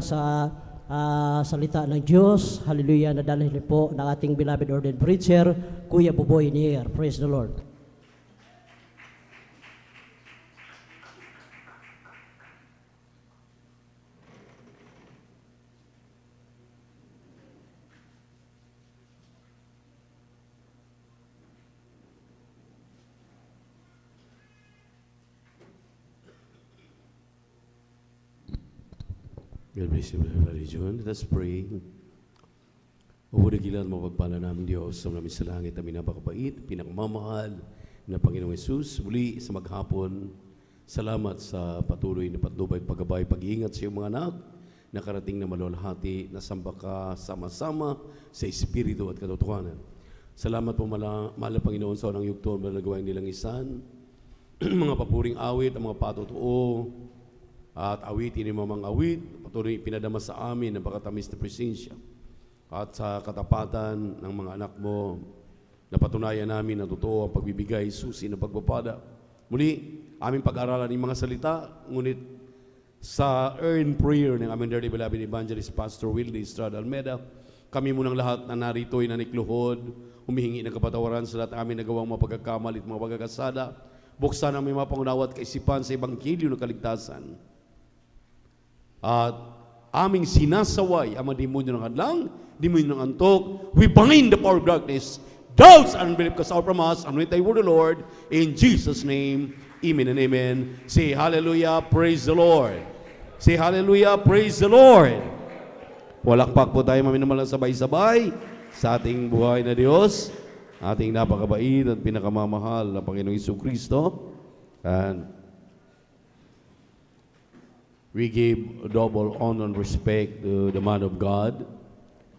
sa salita ng Diyos. Hallelujah, nadalhin po ng ating beloved ordained preacher, Kuya Buboy Nier. Praise the Lord. God bless you, Brother John. Let us pray. Mabudagilan mo pagpala namin Diyos sa namin sa langit, namin napakabait, pinakamamahal na Panginoong Yesus. Muli sa maghapon, salamat sa patuloy na patnubay, paggabay, pag-iingat sa iyong mga anak, nakarating na malulhati, nasamba ka sama-sama sa Espiritu at katotohanan. Salamat po mahal na Panginoon sa unang yugto na nagawa nilang isan, mga papuring awit, ang mga patotoo, at awitin ni mamang awit, patuloy pinadama sa amin ang pakatamis na presensya at sa katapatan ng mga anak mo, napatunayan namin na totoo ang pagbibigay, susi na pagpapada. Muli, aming pag-aralan ng mga salita, ngunit sa earned prayer ng aming dearly beloved evangelist Pastor Willie Estrada Almeida, kami munang lahat na narito ay nanikluhod, humihingi ng kapatawaran sa lahat ng aming nagawang mga pagkakamali at mga pagkakasala, buksan ang mga pangunawa at kaisipan sa Ebanghelyo ng kaligtasan. At aming sinasaway ang mga demonyo ng hadlang, demonyo ng antok. We bind the power of darkness, doubts and unbelief cast out from us, and with thy word, the Lord, in Jesus' name, amen and amen. Say hallelujah, praise the Lord. Say hallelujah, praise the Lord. Walakpak po tayo maminamahal sabay-sabay sa ating buhay na Diyos, ating napakabait at pinakamamahal na Panginoong Jesucristo. And we give double honor and respect to the man of God,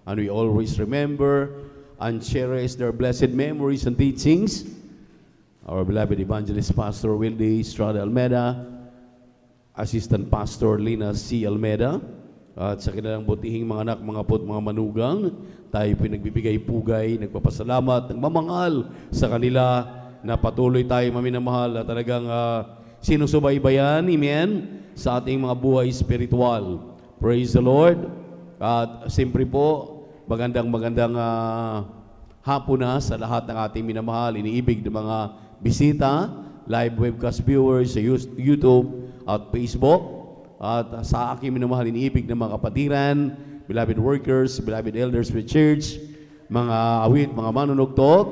and we always remember and cherish their blessed memories and teachings. Our beloved evangelist Pastor Willie Estrada Almeida, Assistant Pastor Lina C. Almeida, at sa kanilang butihing mga anak, mga apo, mga manugang, tayo pinagbibigay pugay, nagpapasalamat, nagmamahal sa kanila na patuloy tayo maminamahal at talagang sinusubaybayan, amen, sa ating mga buhay spiritual. Praise the Lord. At siyempre po, magandang hapon na sa lahat ng ating minamahal, iniibig ng mga bisita, live webcast viewers sa YouTube at Facebook, at sa aking minamahal, iniibig ng mga kapatiran, beloved workers, beloved elders with church, mga awit, mga manunugtot,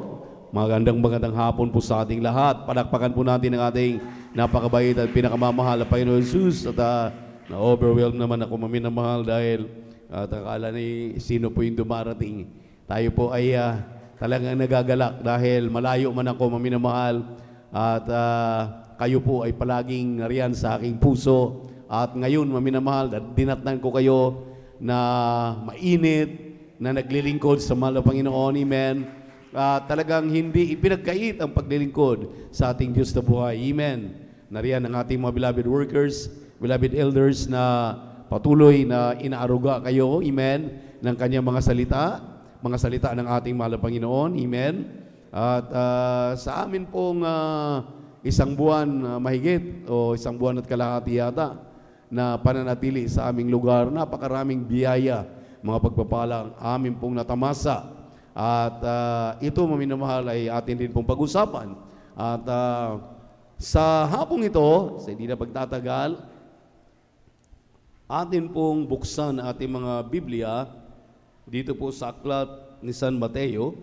magandang hapon po sa ating lahat. Palakpakan po natin ang ating napakabait at pinakamamahal na Panginoon Jesus. At na-overwhelm naman ako maminamahal dahil akala ni sino po yung dumarating. Tayo po ay talagang nagagalak dahil malayo man ako maminamahal at kayo po ay palaging nariyan sa aking puso. At ngayon maminamahal, dinatnan ko kayo na mainit, na naglilingkod sa mahal na Panginoon. Amen. Talagang hindi ipinagkait ang paglilingkod sa ating Diyos na buhay. Amen. Nariyan ang ating mga beloved workers, beloved elders na patuloy na inaaruga kayo, amen, ng kanyang mga salita ng ating mahal na Panginoon. Amen. At sa amin pong isang buwan mahigit o isang buwan at kalahati yata na pananatili sa aming lugar, napakaraming biyaya, mga pagpapalang amin pong natamasa. At ito, maminamahal, ay atin din pong pag-usapan. At sa hapong ito, sa hindi na pagtatagal, atin pong buksan ang ating mga Biblia dito po sa aklat ni San Mateo,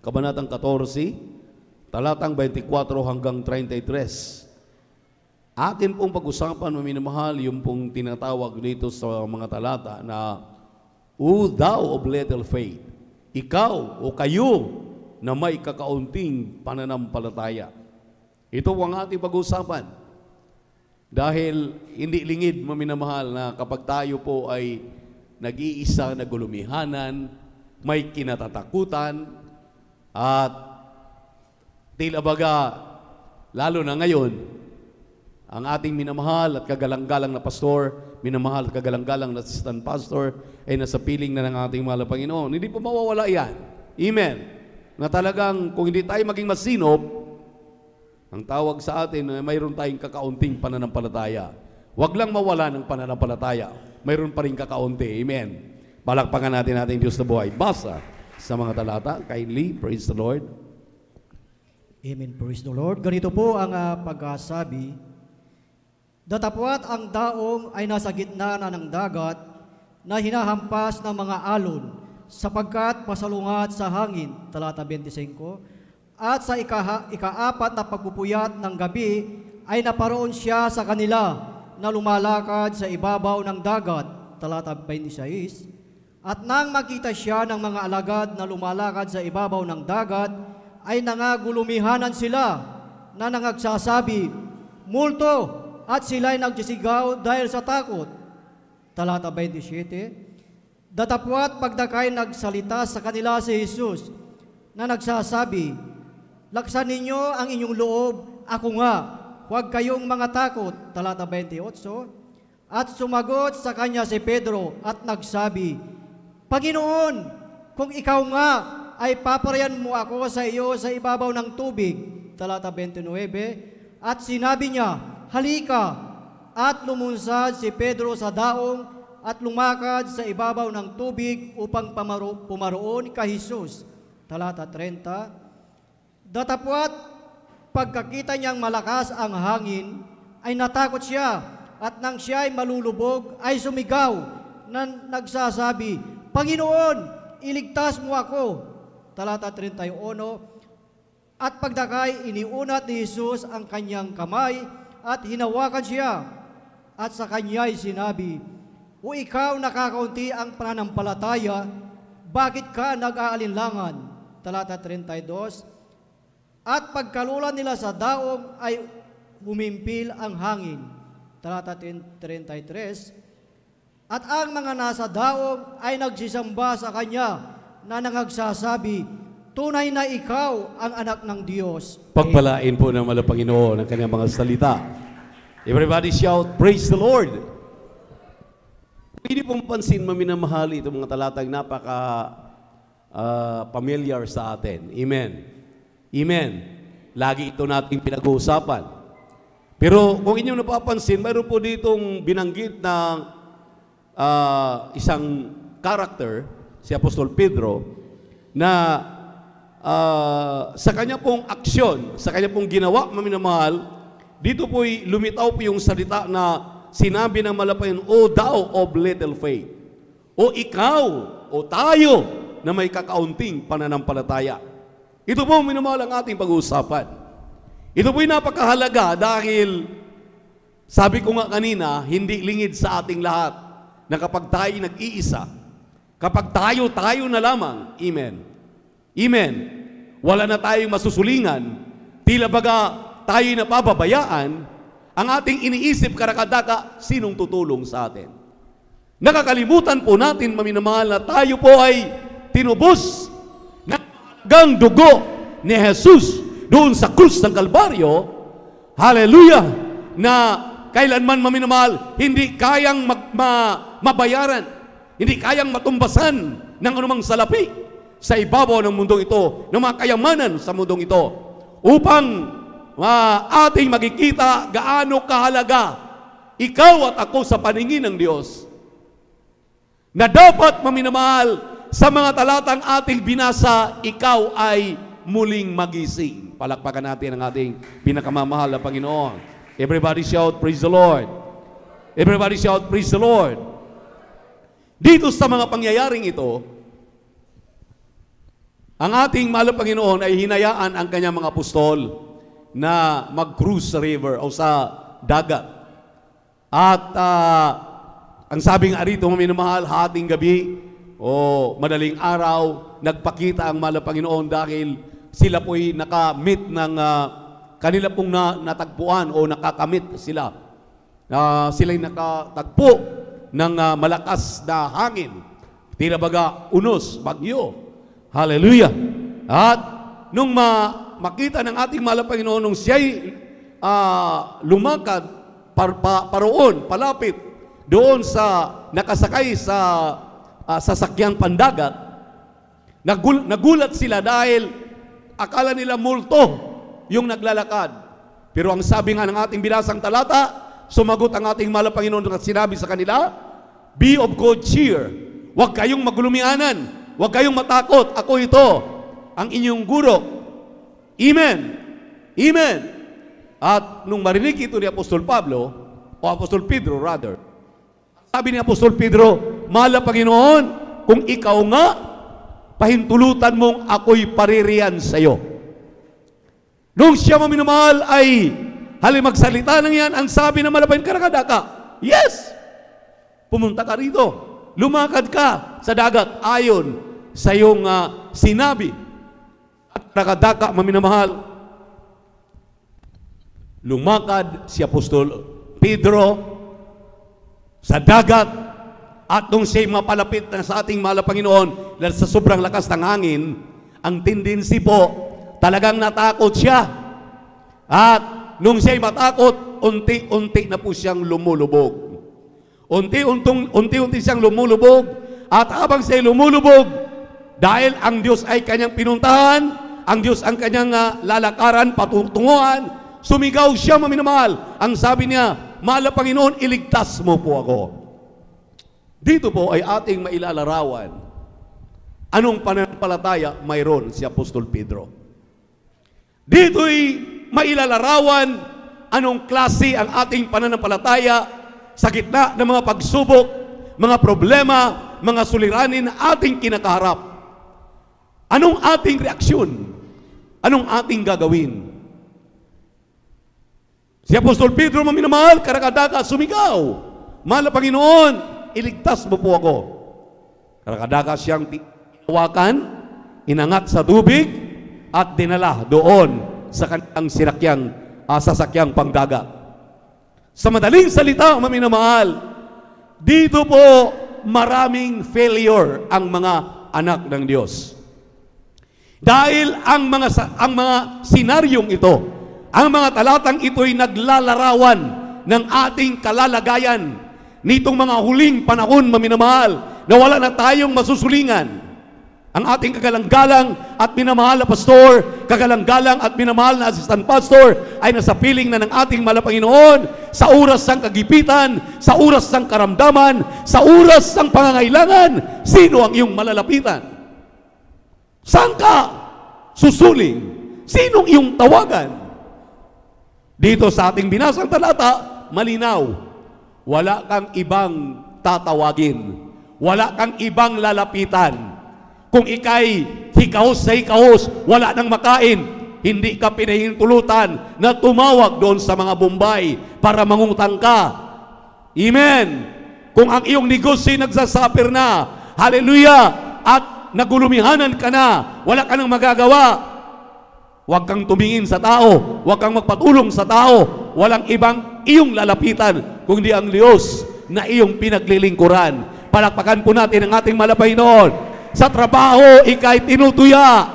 Kabanatang 14, talatang 24 hanggang 33. Atin pong pag-usapan, maminamahal, yung pong tinatawag dito sa mga talata na, O thou of little faith, ikaw o kayo na may kakaunting pananampalataya. Ito ang ating pag-usapan. Dahil hindi lingid, maminamahal, na kapag tayo po ay nag-iisa na gulumihanan, may kinatatakutan, at tila baga, lalo na ngayon, ang ating minamahal at kagalang-galang na pastor, minamahal at kagalang-galang na assistant pastor, ay nasa piling na ng ating mahal na Panginoon. Hindi po mawawala yan. Amen. Na talagang kung hindi tayo maging masinop, ang tawag sa atin ay mayroon tayong kakaunting pananampalataya. Huwag lang mawala ng pananampalataya. mayroon pa rin kakaunti. Amen. Palakpakan natin ating Diyos na buhay. Basa sa mga talata. Kindly, praise the Lord. Amen. Praise the Lord. Ganito po ang pagkasabi. Datapwat ang daong ay nasa gitna na ng dagat na hinahampas ng mga alon sapagkat pasalungat sa hangin. Talata 25. At sa ikaapat na pagpupuyat ng gabi ay naparoon siya sa kanila na lumalakad sa ibabaw ng dagat. Talata 26. At nang makita siya ng mga alagad na lumalakad sa ibabaw ng dagat, ay nangagulumihanan sila na nangagsasabi, multo, at sila'y nagsisigaw dahil sa takot. Talata 27. Datapwat pagdakay nagsalita sa kanila si Jesus na nagsasabi, laksan ninyo ang inyong loob, ako nga, huwag kayong mga takot. Talata 28. At sumagot sa kanya si Pedro at nagsabi, Panginoon, kung ikaw nga ay paparayan mo ako sa iyo sa ibabaw ng tubig. Talata 29. At sinabi niya, halika. At lumunsad si Pedro sa daong at lumakad sa ibabaw ng tubig upang pumaroon kay Jesus. Talata 30. Datapwat pagkakita niyang malakas ang hangin, ay natakot siya, at nang siya ay malulubog, ay sumigaw na nagsasabi, Panginoon, iligtas mo ako. Talata 31. At pagdakay, iniunat ni Jesus ang kanyang kamay at hinawakan siya. At sa kanya'y sinabi, O ikaw nakakaunti ang pananampalataya, bakit ka nag-aalinlangan? Talata 32. At pagkalulan nila sa daong ay humimpil ang hangin. Talata 33. At ang mga nasa daong ay nagsisamba sa kanya na nangagsasabi, tunay na ikaw ang anak ng Diyos. Pagpalain po ng Panginoon ang kanyang mga salita. Everybody shout, praise the Lord. Hindi pong pansin, maminamahali itong mga talatang napaka familiar sa atin. Amen. Amen. Lagi ito nating pinag-uusapan. Pero kung inyong napapansin, mayroon po ditong binanggit ng isang character, si Apostol Pedro, na sa kanya pong aksyon, sa kanya pong ginawa, maminamahal, dito po'y lumitaw po yung salita na sinabi ng Malapanginoon, O thou of little faith, o ikaw, o tayo, na may kakaunting pananampalataya. Ito po, minamahal, ang ating pag-uusapan. Ito po'y napakahalaga dahil, sabi ko nga kanina, hindi lingid sa ating lahat na kapag tayo nag-iisa, kapag tayo na lamang, amen, amen, wala na tayong masusulingan, tila baga tayo napababayaan, ang ating iniisip karakadaka, sinong tutulong sa atin? Nakakalimutan po natin, maminamahal, na tayo po ay tinubos ng mahalagang dugo ni Jesus doon sa krus ng Kalbaryo, hallelujah, na kailanman, maminamahal, hindi kayang mabayaran, hindi kayang matumbasan ng anumang salapi sa ibabaw ng mundong ito, ng mga kayamanan sa mundong ito, upang ating makikita gaano kahalaga ikaw at ako sa paningin ng Diyos, na dapat, maminamahal, sa mga talatang ating binasa, ikaw ay muling magising. Palakpakan natin ang ating pinakamamahal na Panginoon. Everybody shout, praise the Lord. Everybody shout, praise the Lord. Dito sa mga pangyayaring ito, ang ating mahal na Panginoon ay hinayaan ang kanyang mga apostol na mag-cruise sa river o sa dagat. At ang sabi nga rito, maminamahal, hating gabi o madaling araw, nagpakita ang mahal na Panginoon dahil sila po'y nakamit ng kanila pong natagpuan o nakakamit sila. Sila'y nakatagpo ng malakas na hangin. Tila baga unos, bagyo. Hallelujah! At nung makita ng ating mahal na Panginoon, nung siya'y lumakad paroon, palapit doon sa nakasakay sa sasakyang pandagat, nagulat sila dahil akala nila multo yung naglalakad. Pero ang sabi nga ng ating binasang talata, sumagot ang ating mahal na Panginoon at sinabi sa kanila, Be of good cheer. Huwag kayong magulumianan. Huwag kayong matakot. Ako ito, ang inyong guro. Amen. Amen. At nung marinig ito ni Apostol Pablo, o Apostol Pedro rather, sabi ni Apostol Pedro, mahal na Panginoon, kung ikaw nga, pahintulutan mong ako'y paririyan sa iyo. Nung siya maminamahal ay halin magsalita ng yan, ang sabi na malapayong karakadaka, yes! Pumunta ka rito. Lumakad ka sa dagat ayon sa iyong sinabi. At karakadaka, maminamahal, lumakad si Apostol Pedro sa dagat at nung siya'y mapalapit na sa ating mahal na Panginoon dahil sa sobrang lakas ng hangin, ang tendency po, talagang natakot siya. At nung siya'y matakot, unti-unti na po siyang lumulubog. Unti-unti siyang lumulubog at habang siya'y lumulubog, dahil ang Diyos ay kanyang pinuntahan, ang Diyos ang kanyang lalakaran, patutunguhan, sumigaw siya maminamahal. Ang sabi niya, mahal na Panginoon, iligtas mo po ako. Dito po ay ating mailalarawan. Anong pananampalataya mayroon si Apostol Pedro? Dito'y mailalarawan anong klase ang ating pananampalataya sa gitna ng mga pagsubok, mga problema, mga suliranin na ating kinakaharap. Anong ating reaksyon? Anong ating gagawin? Si Apostol Pedro maminamahal, karakadaka, sumigaw, mahal na Panginoon, iligtas mo po ako. Karakadaka siyang tinawakan, inangat sa tubig, at dinala doon sa kanyang sasakyang pangdagat. Sa madaling salita, maminamahal, dito po maraming failure ang mga anak ng Diyos. Dahil ang mga senaryong ito, ang mga talatang ito'y naglalarawan ng ating kalalagayan nitong mga huling panahon, maminamahal, na wala na tayong masusulingan. Ang ating kagalang-galang at minamahal na pastor, kagalang-galang at minamahal na assistant pastor ay nasa piling na ng ating mahal na Panginoon sa oras ng kagipitan, sa oras ng karamdaman, sa oras ng pangangailangan. Sino ang iyong malalapitan? Saan ka susuling? Sinong iyong tawagan? Dito sa ating binasang talata, malinaw, wala kang ibang tatawagin, wala kang ibang lalapitan. Kung ikay hikahos sa hikahos, wala nang makain, hindi ka pinahintulutan na tumawag doon sa mga Bombay para mangutang ka. Amen. Kung ang iyong negosyo nagsasuffer na, hallelujah, at nagulumihanan ka na, wala ka nang magagawa, huwag kang tumingin sa tao, huwag kang magpatulong sa tao, walang ibang iyong lalapitan, kundi ang Diyos na iyong pinaglilingkuran. Palakpakan po natin ang ating mahal na Panginoon. Sa trabaho, ikay tinutuya,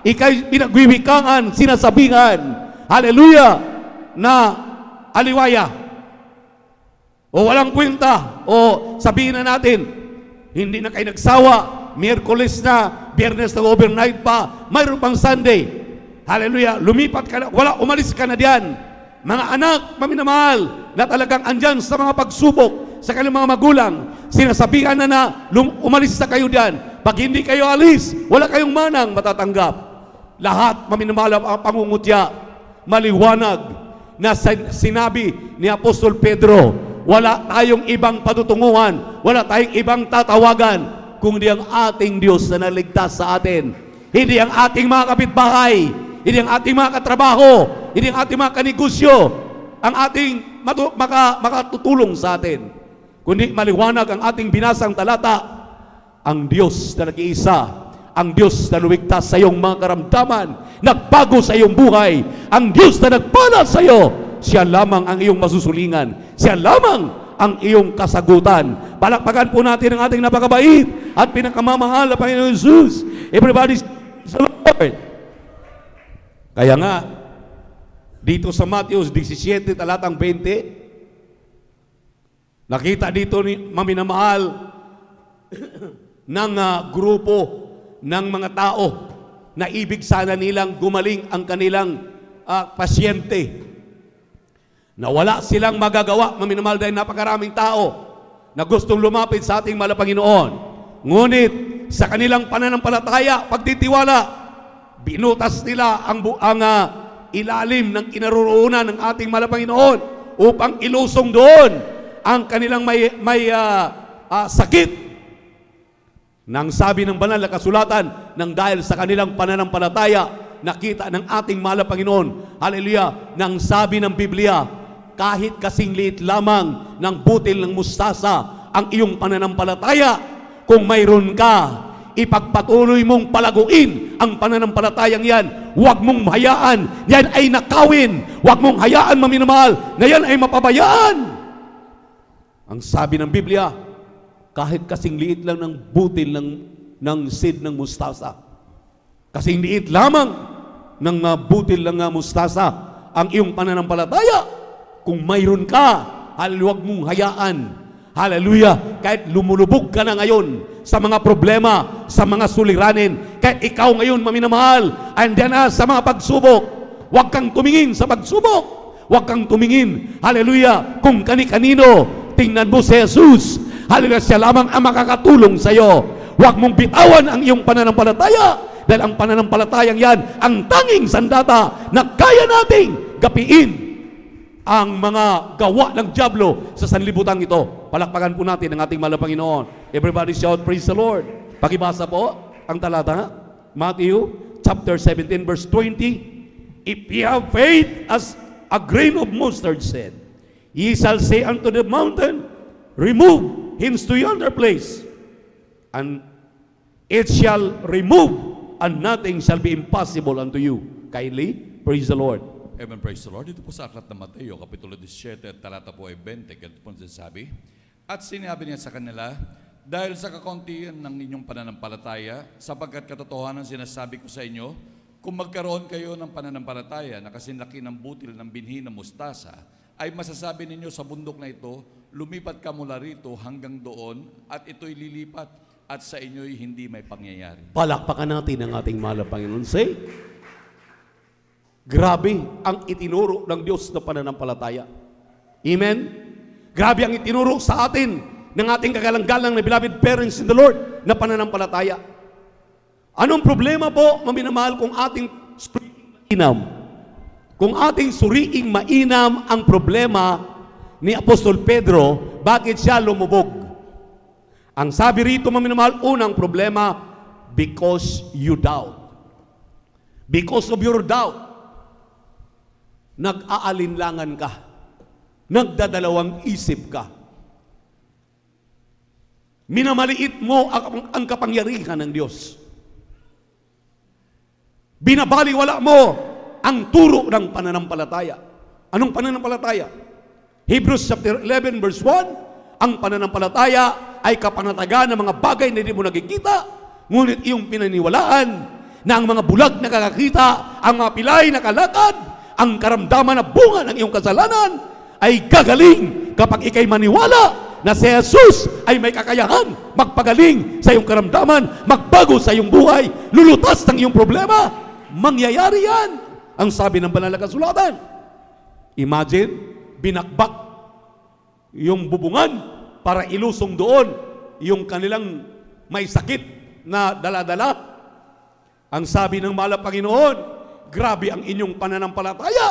ikay pinagwiwikangan, sinasabihan, hallelujah, na aliwaya, o walang kwenta, o sabihin na natin, hindi na kayo nagsawa, Miyerkules na, Biyernes na overnight pa, mayroon pang Sunday, hallelujah, lumipat ka na, wala, umalis ka na diyan. Mga anak, maminamahal, na talagang andyan sa mga pagsubok, sa kanilang mga magulang, sinasabihan na umalis na kayo diyan. Pag hindi kayo alis, wala kayong manang matatanggap. Lahat, maminamahal ang pangungutya, maliwanag na sinabi ni Apostol Pedro, wala tayong ibang patutunguhan, wala tayong ibang tatawagan, kundi ang ating Diyos na naligtas sa atin. Hindi ang ating mga kapitbahay, hindi ang ating mga katrabaho, hindi ang ating mga kanegosyo, ang ating makatutulong sa atin. Kundi maliwanag ang ating binasang talata, ang Diyos na nag-iisa, ang Diyos na lumiktas sa iyong mga karamdaman, nagbago sa iyong buhay, ang Diyos na nagpala sa iyo, siya lamang ang iyong masusulingan, siya lamang ang iyong kasagutan. Palakpakan po natin ang ating napakabait at pinakamamahal na Panginoon Jesus. Everybody sa Lord. Kaya nga, dito sa Matthew 17, talatang 20, nakita dito ni maminamahal ng grupo ng mga tao na ibig sana nilang gumaling ang kanilang pasyente. Na wala silang magagawa, maminamahal dahil napakaraming tao. na gustong lumapit sa ating mahal na Panginoon. Ngunit sa kanilang pananampalataya, pagtitiwala, binutas nila ang ilalim ng kinaroroonan ng ating mahal na Panginoon upang ilusong doon ang kanilang may sakit. Nang sabi ng banal na kasulatan, nang dahil sa kanilang pananampalataya, nakita ng ating mahal na Panginoon, hallelujah, nang sabi ng Biblia, kahit kasing liit lamang ng butil ng mustasa ang iyong pananampalataya, kung mayroon ka, ipagpatuloy mong palaguin ang pananampalatayang yan. Huwag mong hayaan yan ay nakawin. Huwag mong hayaan, maminamahal, na yan ay mapabayaan. Ang sabi ng Biblia, kahit kasing liit lang ng butil ng seed ng mustasa, kasing liit lamang ng butil ng mustasa ang iyong pananampalataya, kung mayroon ka, huwag mong hayaan, hallelujah, kahit lumulubog ka na ngayon sa mga problema, sa mga suliranin, kahit ikaw ngayon, maminamahal, andyan na sa mga pagsubok, huwag kang tumingin sa pagsubok, huwag kang tumingin, hallelujah, kung kani-kanino, tingnan mo si Jesus, hallelujah, siya lamang ang makakatulong sa iyo. Huwag mong bitawan ang iyong pananampalataya, dahil ang pananampalatayang yan ang tanging sandata na kaya nating gapiin ang mga gawa ng dyablo sa sanlibutan ito. Palakpakan po natin ang ating mahal na Panginoon. Everybody shout, praise the Lord. Pakibasa po ang talata, Matthew chapter 17 verse 20. If ye have faith as a grain of mustard seed, ye shall say unto the mountain, remove hence to yonder place, and it shall remove, and nothing shall be impossible unto you. Kindly, praise the Lord. Amen, praise the Lord. Dito po sa aklat ng Mateo, Kapitulo 17, at talata po ay 20, ganito po sabi, at sinabi niya sa kanila, dahil sa kakuntian ng inyong pananampalataya, sapagkat katotohanan sinasabi ko sa inyo, kung magkaroon kayo ng pananampalataya na kasinlaki ng butil ng binhi ng mustasa, ay masasabi ninyo sa bundok na ito, lumipat ka mula rito hanggang doon, at ito'y lilipat, at sa inyo'y hindi may pangyayari. Palakpakan natin ang ating mahal na Panginoon. Say, grabe ang itinuro ng Diyos na pananampalataya. Amen? Grabe ang itinuro sa atin ng ating kagalang-galang na beloved parents in the Lord na pananampalataya. Anong problema po, maminamahal, kung ating suriing mainam? Kung ating suriing mainam ang problema ni Apostol Pedro, bakit siya lumubog? Ang sabi rito, maminamahal, unang problema, because you doubt. Because of your doubt, nag-aalinlangan ka, nagdadalawang isip ka, minamaliit mo ang kapangyarihan ng Diyos, binabaliwala mo ang turo ng pananampalataya. Anong pananampalataya? Hebrews chapter 11 verse 1, ang pananampalataya ay kapanatagan ng mga bagay na hindi mo nakikita, ngunit iyong pinaniwalaan na ang mga bulag na kakakita, ang mga pilay na kalakad, ang karamdaman na bunga ng iyong kasalanan ay gagaling kapag ikay maniwala na si Jesus ay may kakayahan magpagaling sa iyong karamdaman, magbago sa iyong buhay, lulutas ng iyong problema. Mangyayari yan. Ang sabi ng banal na kasulatan. Imagine, binakbak yung bubungan para ilusong doon yung kanilang may sakit na dala-dala. Ang sabi ng mahal na Panginoon, grabe ang inyong pananampalataya.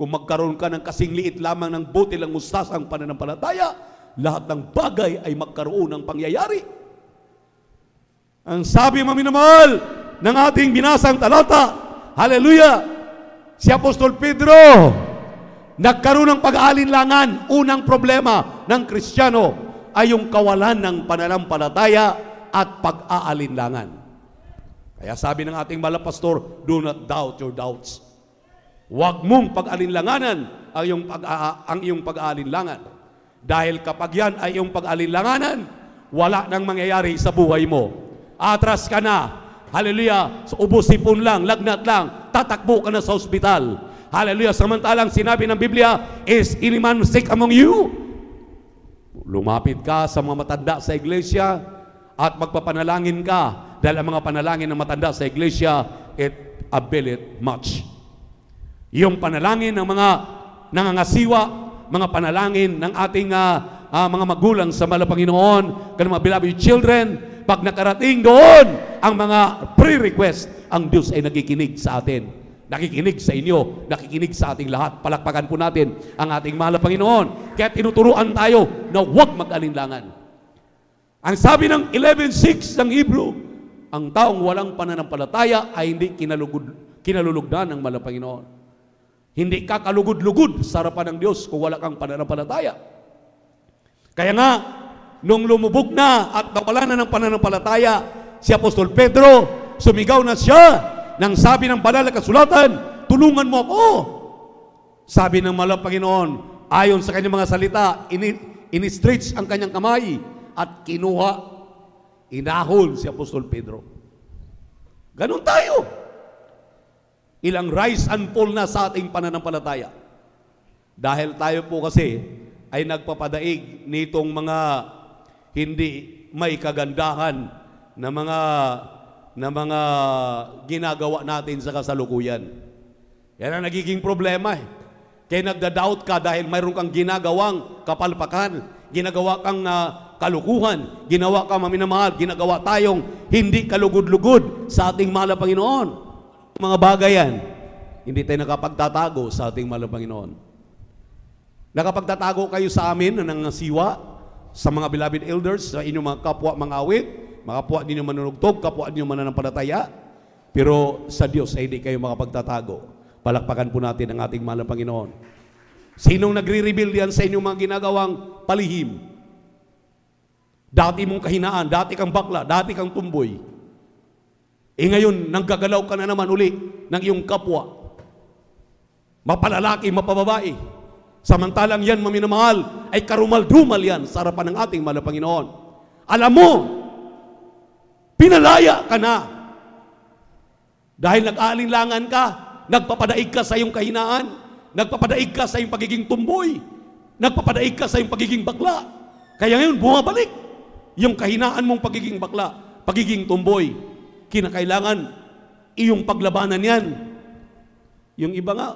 Kung magkaroon ka ng kasing liit lamang ng butil ng mustasa ang pananampalataya, lahat ng bagay ay magkaroon ng pangyayari. Ang sabi, maminamahal, ng ating binasang talata, hallelujah, si Apostol Pedro, nagkaroon ng pag-aalinlangan. Unang problema ng Kristiyano ay yung kawalan ng pananampalataya at pag-aalinlangan. Kaya sabi ng ating mahal na pastor, do not doubt your doubts. Huwag mong pag-alinlanganan ang iyong pag-aalinlangan. Dahil kapag yan ay iyong pag-alinlanganan, wala nang mangyayari sa buhay mo. Atras ka na. Hallelujah. So, ubos-sipon lang, lagnat lang, tatakbo ka na sa ospital. Hallelujah. Samantalang sinabi ng Biblia, is any man sick among you? Lumapit ka sa mga matanda sa iglesia at magpapanalangin ka. Dahil ang mga panalangin ng matanda sa iglesia, it availeth much. Yung panalangin ng mga nangangasiwa, mga panalangin ng ating mga magulang sa mahal na Panginoon, kanang mga beloved children, pag nakarating doon ang mga pre-request, ang Diyos ay nakikinig sa atin. Nakikinig sa inyo, nakikinig sa ating lahat. Palakpakan po natin ang ating mahal na Panginoon. Kaya tinuturuan tayo na huwag mag-alinlangan. Ang sabi ng 11:6 ng Hebrew, ang taong walang pananampalataya ay hindi kinalulugdan ng mahal na Panginoon. Hindi ka kalugod-lugod sa harapan ng Diyos kung wala kang pananampalataya. Kaya nga, nung lumubog na at nawala na ng pananampalataya, si Apostol Pedro, sumigaw na siya nang sabi ng banal na kasulatan, tulungan mo ako. Sabi ng mahal na Panginoon, ayon sa kanyang mga salita, ini-stretch ang kanyang kamay at kinuha, inahol si Apostol Pedro. Ganon tayo. Ilang rise and fall na sa ating pananampalataya. Dahil tayo po kasi ay nagpapadaig nitong mga hindi may kagandahan na mga ginagawa natin sa kasalukuyan. Yan ang nagiging problema eh. Kaya nagda-doubt ka dahil mayroon kang ginagawang kapalpakan, ginagawa kang kalukuhan, ginawa kang maminamahal, ginagawa tayong hindi kalugod-lugod sa ating mahal na Panginoon. Mga bagay yan, hindi tayo nakapagtatago sa ating mahal na Panginoon. Nakapagtatago kayo sa amin na nangasiwa sa mga beloved elders, sa inyong mga kapwa mga awit, mga kapwa ninyo manunugtog, kapwa ninyo mananampalataya, pero sa Diyos ay hindi kayo makapagtatago. Palakpakan po natin ang ating mahal na Panginoon. Sinong nagre-reveal yan sa inyong mga ginagawang palihim? Dati mong kahinaan, dati kang bakla, dati kang tumboy. Ngayon, nanggagalaw ka na naman uli ng iyong kapwa. Mapalalaki, mapababae. Samantalang yan, maminamahal, ay karumal-dumal yan sa harapan ng ating mahal na Panginoon. Alam mo, pinalaya ka na. Dahil nag-aalinlangan ka, nagpapadaig ka sa iyong kahinaan, nagpapadaig ka sa iyong pagiging tumboy, nagpapadaig ka sa iyong pagiging bakla. Kaya ngayon, bumabalik yung kahinaan mong pagiging bakla, pagiging tumboy. Kinakailangan iyong paglabanan yan. Yung iba nga,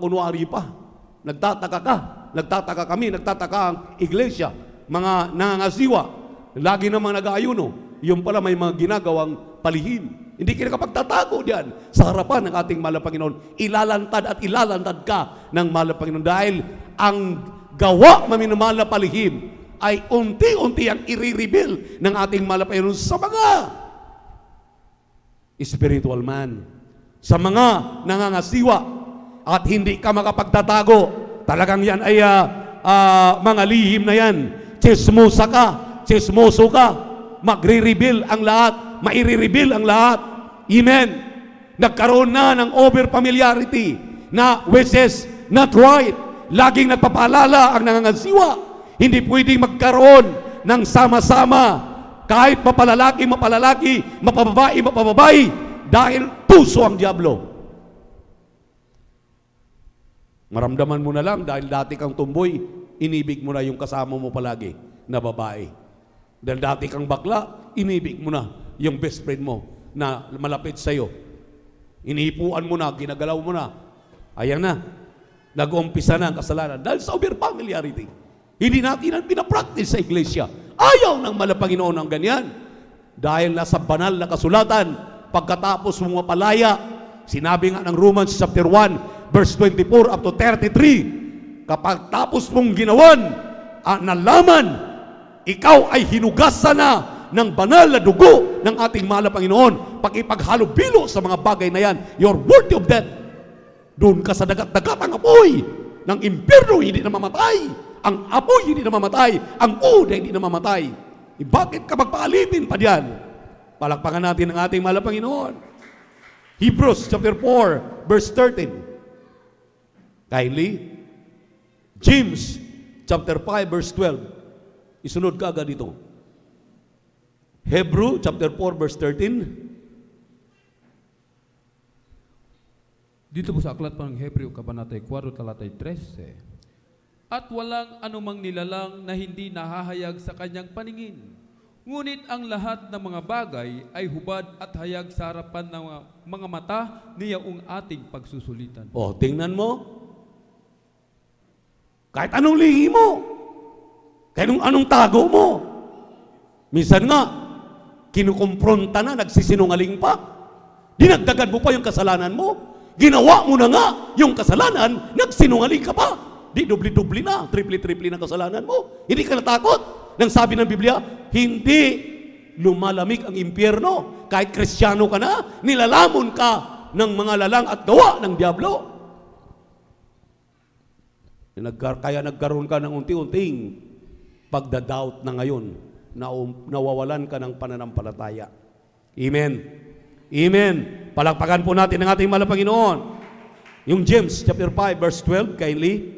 kunwari pa, nagtataka kami, nagtataka ang iglesia, mga nangangasiwa, lagi namang nag-aayuno, yung pala may mga ginagawang palihim. Hindi ka nakapagtatago diyan sa harapan ng ating mahal na Panginoon. Ilalantad at ilalantad ka ng mahal na Panginoon dahil ang gawa maminamahal na palihim ay unti-unti ang i-reveal ng ating mahal na Panginoon sa mga spiritual man, sa mga nangangasiwa, at hindi ka makapagtatago. Talagang yan ay mga lihim na yan. Chismosa ka, chismoso ka, magre-reveal ang lahat, maire-reveal ang lahat. Amen. Nagkaroon na ng over-familiarity na which is not right. Laging nagpapaalala ang nangangasiwa. Hindi pwedeng magkaroon ng sama-sama. Kahit mapalalaki, mapababae, dahil puso ang diablo. Maramdaman mo na lang dahil dati kang tumboy, inibig mo na yung kasama mo palagi na babae. Dahil dati kang bakla, inibig mo na yung best friend mo na malapit sa'yo. Inihipuan mo na, ginagalaw mo na. Ayan na, nag-umpisa na ang kasalanan dahil sa over-familiarity. Hindi natin ang pinapractice sa iglesia. Ayaw ng mahal na Panginoon ng ganyan. Dahil nasa banal na kasulatan, pagkatapos mong mapalaya, sinabi nga ng Romans chapter 1, verse 24 up to 33, kapag tapos mong ginawan, nalaman, ikaw ay hinugasan na ng banal na dugo ng ating mahal na Panginoon. Pakipaghalubilo sa mga bagay na yan, you're worthy of death. Doon ka sa dagat-dagat ang apoy ng impyerno, hindi na mamatay. Ang apoy hindi na mamatay, ang uda hindi na mamatay. Bakit ka magpaalipin pa diyan? Palakpakan natin ang ating mahal na Panginoon. Hebrews chapter 4, verse 13. Kindly. James chapter 5, verse 12. Isunod ka agad dito. Hebrew chapter 4, verse 13. Dito po sa aklat ng Hebreo, Kabanatay 4, talatay 13. At walang anumang nilalang na hindi nahahayag sa kanyang paningin. Ngunit ang lahat ng mga bagay ay hubad at hayag sa harapan ng mga mata niyaong ating pagsusulitan. Oh, tingnan mo. Kahit anong lihi mo, Kaya anong tago mo? Minsan nga, kinukumpronta na, nagsisinungaling pa. Dinagdagan mo pa yung kasalanan mo. Ginawa mo na nga yung kasalanan, nagsinungaling ka pa. Di dubli-dubli na, triple-triple na kasalanan mo. Hindi ka natakot. Nang sabi ng Biblia, hindi lumalamig ang impyerno. Kahit Kristiyano ka na, nilalamon ka ng mga lalang at gawa ng Diablo. Kaya nagkaroon ka ng unti-unting pagdadoubt na ngayon, nawawalan ka ng pananampalataya. Amen. Amen. Palakpakan po natin ang ating mahal na Panginoon. Yung James chapter 5 verse 12, kindly.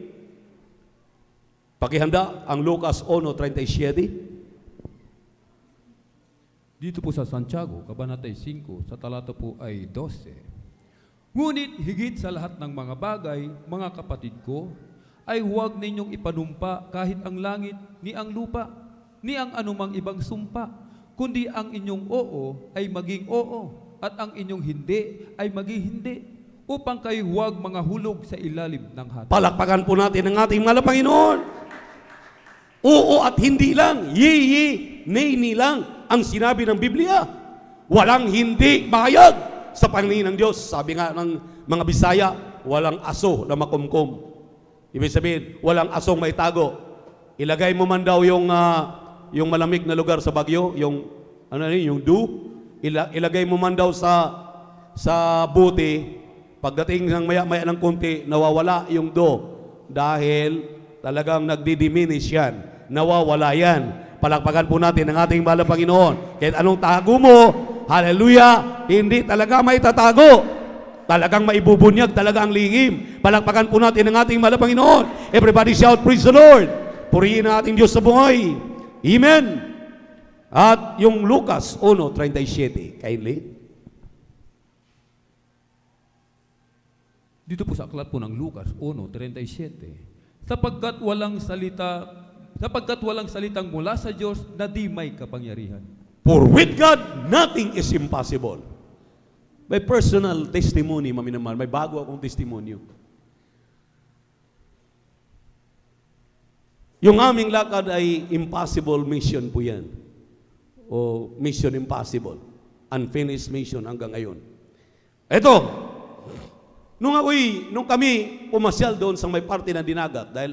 Pakihanda ang Lucas 1:37. Dito po sa Santiago, Kabanatay 5, sa talata po ay 12. Ngunit higit sa lahat ng mga bagay, mga kapatid ko, ay huwag ninyong ipanumpa kahit ang langit, ni ang lupa, ni ang anumang ibang sumpa, kundi ang inyong oo ay maging oo, at ang inyong hindi ay maging hindi, upang kayo huwag mga hulog sa ilalim ng hati. Palakpakan po natin ang ating mahal na Panginoon. Oo at hindi lang, ye, nay lang ang sinabi ng Biblia. Walang hindi mahayag sa paningin ng Diyos. Sabi nga ng mga Bisaya, walang aso na makumkum. Ibig sabihin, walang asong may tago. Ilagay mo man daw yung malamig na lugar sa Bagyo, yung dew, ilagay mo man daw sa buti, pagdating ng maya-maya ng konti, nawawala yung do. Dahil talagang nagdi-diminish yan. Nawawala yan. Palakpakan po natin ang ating mahal na Panginoon. Kahit anong tago mo, hallelujah, hindi talaga may tatago. Talagang maibubunyag talaga ang lihim. Palakpakan po natin ang ating mahal na Panginoon. Everybody shout, praise the Lord. Purihin ang ating Diyos sa buhay. Amen. At yung Lucas 1:37, kindly. Dito po sa aklat po ng Lucas 1:37. Sapagkat walang salitang mula sa Diyos na di may kapangyarihan. For with God, nothing is impossible. May personal testimony, maminamahal. May bago akong testimonyo. Yung aming lakad ay impossible mission po yan. O mission impossible. Unfinished mission hanggang ngayon. Ito, nung kami pumasyal doon sa may parte ng Dinagat, dahil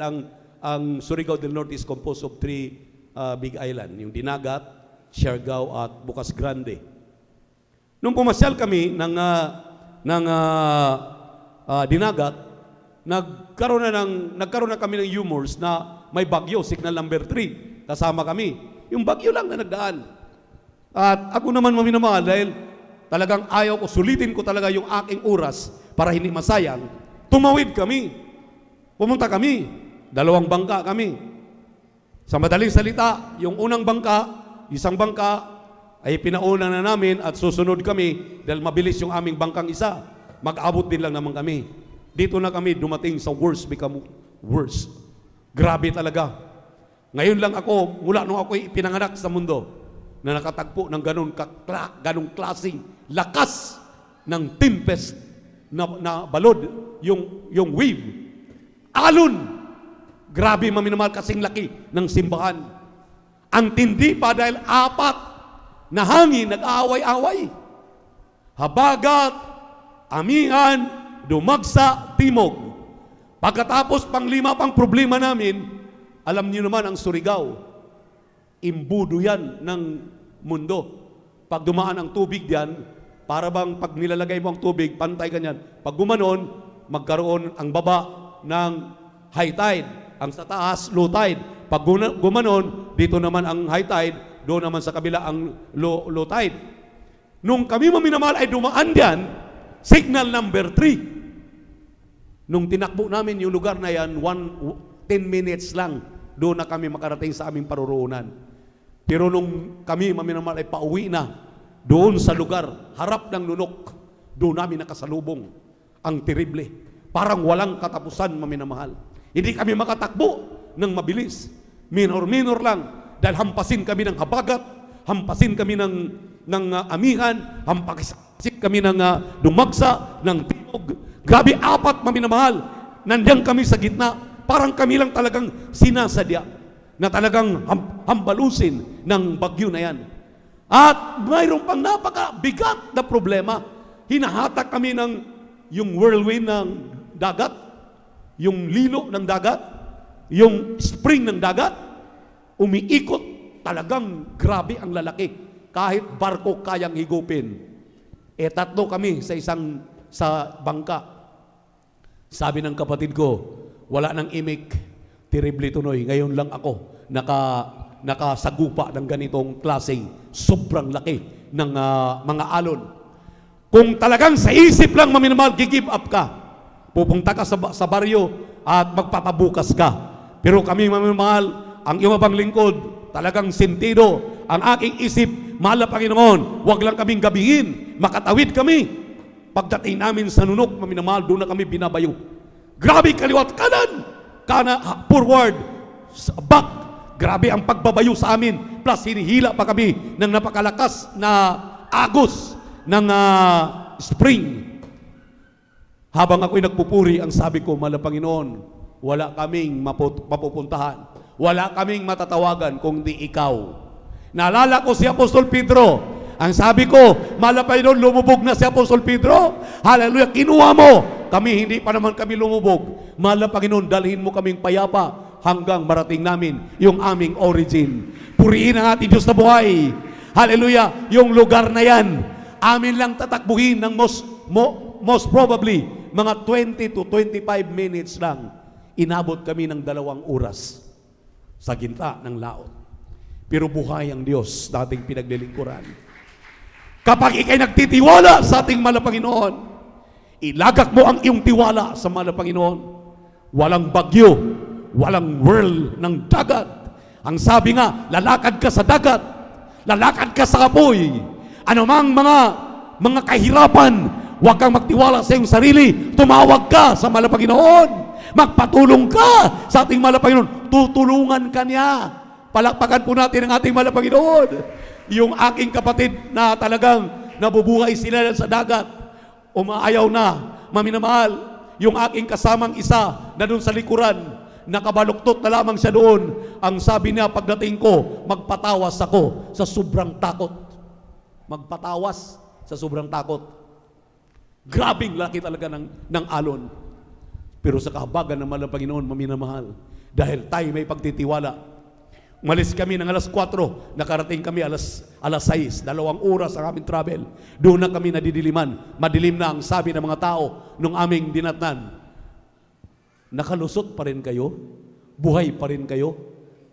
ang Surigao del Norte is composed of 3 big island. Yung Dinagat, Siargao at Bukas Grande. Nung pumasyal kami ng Dinagat, nagkaroon na kami ng humors na may bagyo, signal number 3, kasama kami. Yung bagyo lang na nagdaan. At ako naman maminamahal, dahil talagang ayaw ko, sulitin ko talaga yung aking oras para hindi masayang, tumawid kami. Pumunta kami. 2 bangka kami. Sa madaling salita, yung unang bangka, isang bangka, ay pinauna na namin at susunod kami dahil mabilis yung aming bangkang isa. Mag-abot din lang naman kami. Dito na kami dumating sa worst become worse. Grabe talaga. Ngayon lang ako, mula nung ako pinanganak sa mundo, na nakatagpo ng ganong klaseng lakas ng tempest na balod, yung wave. Alon! Grabe maminamahal, kasing laki ng simbahan. Ang tindi pa dahil 4 na hangin, nag-aaway-away. Habagat, amihan, dumagsa, timog. Pagkatapos 5 pang problema namin, alam niyo naman ang Surigao, imbudo yan ng mundo. Pag dumaan ang tubig diyan, para bang pag nilalagay mo ang tubig, pantay ka niyan. Pag gumanon, magkaroon ang baba ng high tide. Ang sa taas, low tide. Pag gumanon, dito naman ang high tide, doon naman sa kabila ang low tide. Nung kami maminamahal ay dumaan diyan, signal number 3. Nung tinakbo namin yung lugar na yan, 10 minutes lang, doon na kami makarating sa aming paruroonan. Pero nung kami maminamahal ay pauwi na, doon sa lugar, harap ng lunok, doon namin nakasalubong ang terrible. Parang walang katapusan, maminamahal. Hindi kami makatakbo ng mabilis. Minor lang. Dahil hampasin kami ng habagat, hampasin kami ng amihan, hampasin kami ng dumagsa, ng timog. Grabe, 4 maminamahal. Nandiyan kami sa gitna. Parang kami lang talagang sinasadya. na talagang hambalusin ng bagyo na yan. At mayroon pang napakabigat na problema. Hinahatak kami ng yung whirlwind ng dagat, yung lilo ng dagat, yung spring ng dagat, umiikot. Talagang grabe ang lalaki. Kahit barko kayang higupin. Tatlo kami sa bangka. Sabi ng kapatid ko, wala nang imik, terrible tunoy. Ngayon lang ako nakasagupa ng ganitong klaseng sobrang laki ng mga alon. Kung talagang sa isip lang maminamahal, give up ka. Pupunta ka sa baryo at magpapabukas ka. Pero kami maminamahal, ang iyong abang lingkod, talagang sentido, ang aking isip, mahal na Panginoon, huwag lang kaming gabihin, makatawid kami. Pagdating namin sa nunok, maminamahal, doon na kami binabayo. Grabe kaliwat kanan, forward, back. Grabe ang pagbabayo sa amin. Plus, hinihila pa kami ng napakalakas na agos ng spring. Habang ako'y nagpupuri, ang sabi ko, mahal na Panginoon, wala kaming mapupuntahan. Wala kaming matatawagan kung di ikaw. Naalala ko si Apostol Pedro. Ang sabi ko, mahal na Panginoon, lumubog na si Apostol Pedro. Hallelujah, kinuha mo. Kami, hindi pa naman kami lumubog. Mahal na Panginoon, dalhin mo kaming payapa hanggang marating namin yung aming origin. Purihin ang ating Diyos na buhay. Hallelujah, yung lugar na yan, amin lang tatakbuhin ng most probably, mga 20 to 25 minutes lang. Inabot kami ng 2 oras sa ginta ng laot. Pero buhay ang Diyos na ating pinaglilingkuran. Kapag ikay nagtitiwala sa ating mahal na Panginoon, ilagak mo ang iyong tiwala sa mahal na Panginoon. Walang bagyo, walang whirl ng dagat. Ang sabi nga, lalakad ka sa dagat, lalakad ka sa apoy. Anumang mga kahirapan, huwag kang magtiwala sa iyong sarili. Tumawag ka sa mahal na Panginoon. Magpatulong ka sa ating mahal na Panginoon. Tutulungan ka niya. Palakpakan po natin ang ating mahal na Panginoon. Yung aking kapatid na talagang nabubuhay sila sa dagat, umaayaw na, maminamahal. Yung aking kasamang isa na doon sa likuran, nakabaluktot na lamang siya doon. Ang sabi niya, pagdating ko, magpatawas ako sa sobrang takot. Magpatawas sa sobrang takot. Grabing laki talaga ng alon. Pero sa kahabagan ng mahal na Panginoon, maminamahal, dahil tayo may pagtitiwala. Umalis kami ng alas 4, nakarating kami alas 6, 2 oras ang aming travel. Doon na kami nadidiliman. Madilim na ang sabi ng mga tao nung aming dinatnan. Nakalusot pa rin kayo? Buhay pa rin kayo?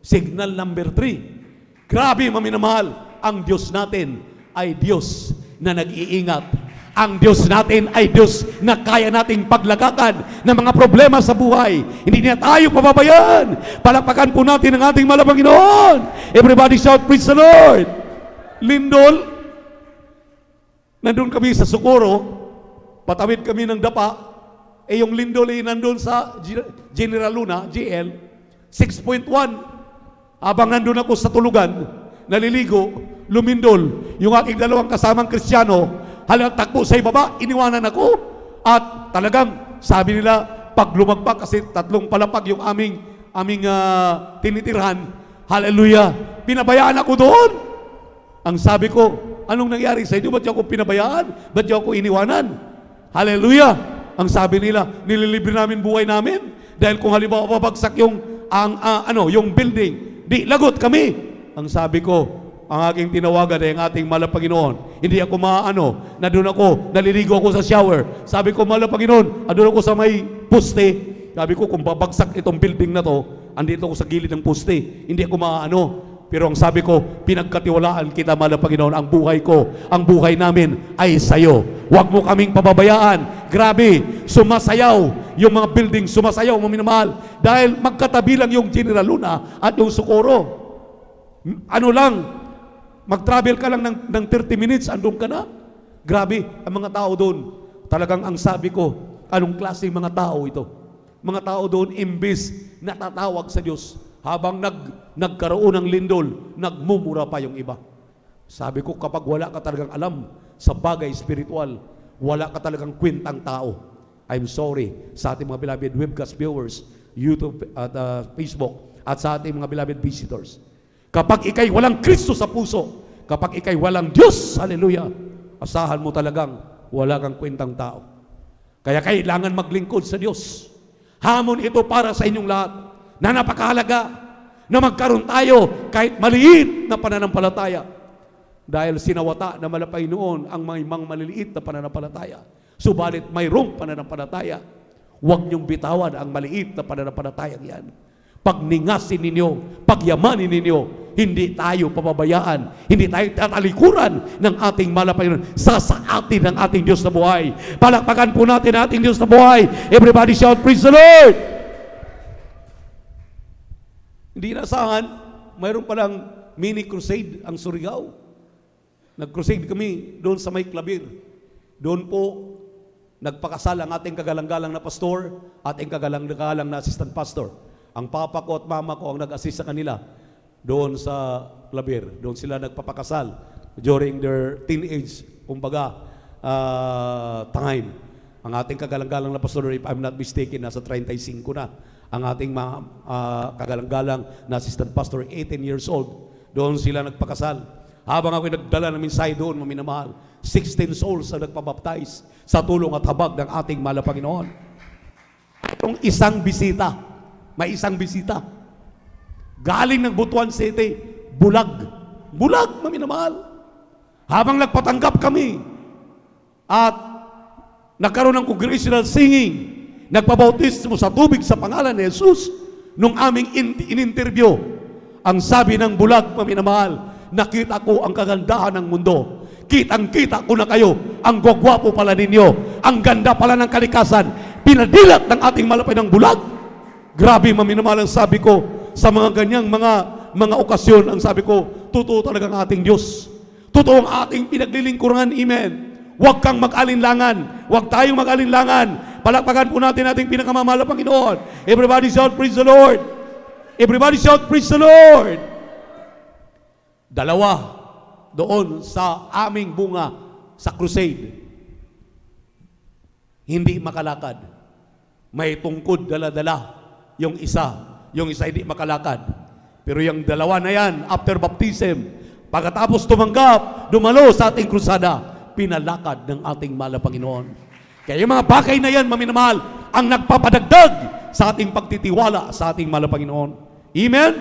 Signal number 3. Grabe maminamahal, ang Diyos natin ay Diyos na nag-iingat. Ang Diyos natin ay Diyos na kaya nating paglagakan ng mga problema sa buhay. Hindi niya tayo pababayaan. Palakpakan po natin ang ating mahal na Panginoon. Everybody shout, praise the Lord. Lindol, nandun kami sa Socorro, patawid kami ng dapa, yung lindol ay nandun sa General Luna, GL, 6.1. Habang nandun ako sa tulugan, naliligo, lumindol, yung aking 2 kasamang Kristiyano, halang takbo sa ibaba, iniwanan ako. At talagang, sabi nila, pag lumagpak, kasi 3 palapag yung aming tinitirhan, hallelujah, pinabayaan ako doon. Ang sabi ko, anong nangyari sa inyo? Ba't niyo ako pinabayaan? Ba't niyo ako iniwanan? Hallelujah. Ang sabi nila, nililibre namin buhay namin. Dahil kung halimbawa babagsak yung building, di, lagot kami. Ang sabi ko, ang aking tinawagan ay ang ating mahal na Panginoon. Hindi ako na doon ako, naliligo ako sa shower. Sabi ko, mahal na Panginoon, doon ako sa may poste. Sabi ko, kung babagsak itong building na to, andito ako sa gilid ng poste. Hindi ako Pero ang sabi ko, pinagkatiwalaan kita, mahal na Panginoon, ang buhay ko, ang buhay namin ay sa'yo. Huwag mo kaming pababayaan. Grabe, sumasayaw. Yung mga building, sumasayaw, maminamahal. Dahil magkatabi lang yung General Luna at yung Socorro. Mag-travel ka lang ng 30 minutes, andun ka na. Grabe, ang mga tao doon. Talagang ang sabi ko, anong klaseng mga tao ito? Mga tao doon, imbis natatawag sa Diyos, habang nagkaroon ng lindol, nagmumura pa yung iba. Sabi ko, kapag wala ka talagang alam sa bagay spiritual, wala ka talagang kwentang tao. I'm sorry sa ating mga beloved webcast viewers, YouTube at Facebook, at sa ating mga beloved visitors. Kapag ikay walang Kristo sa puso, kapag ikay walang Diyos, hallelujah, asahan mo talagang wala kang kwentang tao. Kaya kailangan maglingkod sa Diyos. Hamon ito para sa inyong lahat na napakahalaga na magkaroon tayo kahit maliit na pananampalataya. Dahil sinawata na malapay noon ang mga maliliit na pananampalataya. Subalit mayroong pananampalataya. Huwag niyong bitawan ang maliit na pananampalataya yan. Pagningasin ninyo, pagyamanin ninyo, hindi tayo pababayaan, hindi tayo tatalikuran ng ating malapay sa atin ng ating Diyos na buhay. Palakpakan po natin ang ating Diyos na buhay. Everybody shout, praise the Lord! Hindi inasahan, mayroon palang mini crusade ang Surigao. Nag-crusade kami doon sa may Clabir. Doon po nagpakasal ang ating kagalang-galang na pastor, ating kagalang-galang na assistant pastor. Ang papa ko at mama ko ang nag-assist sa kanila doon sa Clabir. Doon sila nagpapakasal during their teenage, kumbaga, time. Ang ating kagalang-galang na pastor, if I'm not mistaken, nasa 35 na. Ang ating kagalang-galang na assistant pastor, 18 years old. Doon sila nagpakasal. Habang ako nagdala ng mensahe doon, maminamahal, 16 souls ang nagpabaptize sa tulong at habag ng ating mahal na Panginoon. Itong isang bisita, may isang bisita, galing ng Butuan City, Bulag. Bulag, maminamahal. Habang nagpatanggap kami at nagkaroon ng congregational singing, nagpabautismo sa tubig sa pangalan ni Jesus, nung aming in-interview, ang sabi ng Bulag, maminamahal, nakita ko ang kagandahan ng mundo. Kitang-kita ko na kayo. Ang gwagwapo pala ninyo. Ang ganda pala ng kalikasan. Pinadilat ng ating malapay ng Bulag. Grabe, maminamahal ang sabi ko sa mga ganyang mga okasyon. Ang sabi ko, totoo talaga ang ating Diyos. Totoo ang ating pinaglilingkuran. Amen. Huwag kang mag-alinlangan. Huwag tayong mag-alinlangan. Palakpakan po natin ating pinakamamahal na Panginoon. Everybody shout, praise the Lord. Everybody shout, praise the Lord. Dalawa doon sa aming bunga sa crusade. Hindi makalakad. May tungkod dala-dala yung isa hindi makalakad. Pero yung dalawa na yan, after baptism, pagkatapos tumanggap, dumalo sa ating krusada, pinalakad ng ating mahal na Panginoon. Kaya yung mga bagay na yan, maminamahal, ang nagpapadagdag sa ating pagtitiwala sa ating mahal na Panginoon. Amen?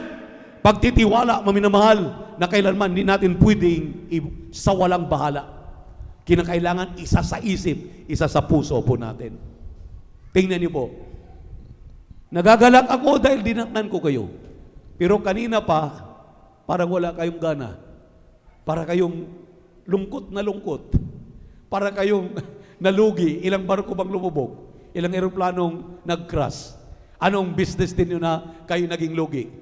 Pagtitiwala, maminamahal, na kailanman hindi natin pwedeng sa walang bahala. Kinakailangan isa sa isip, isa sa puso po natin. Tingnan niyo po. Nagagalak ako dahil dinatnan ko kayo. Pero kanina pa, parang wala kayong gana. Para kayong lungkot na lungkot. Para kayong nalugi. Ilang barko bang lumubog? Ilang eroplanong nag-crash? Anong business din yun na kayo naging lugi?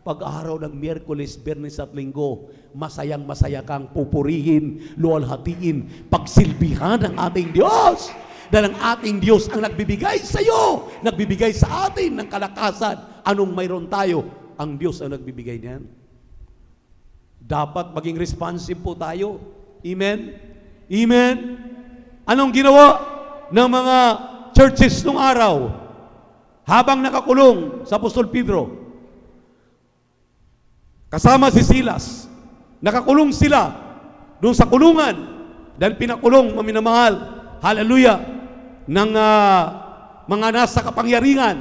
Pag-araw ng Miyerkules, Biyernes at Linggo, masayang-masaya kang pupurihin, luwalhatiin, pagsilbihan ng ating Diyos. Dahil ang ating Diyos ang nagbibigay sa iyo, nagbibigay sa atin ng kalakasan. Anong mayroon tayo? Ang Diyos ang nagbibigay niyan. Dapat maging responsive po tayo. Amen? Amen? Anong ginawa ng mga churches nung araw? Habang nakakulong sa Apostol Pedro, kasama si Silas, nakakulong sila doon sa kulungan dahil pinakulong, maminamahal, hallelujah, ng mga nasa kapangyarihan.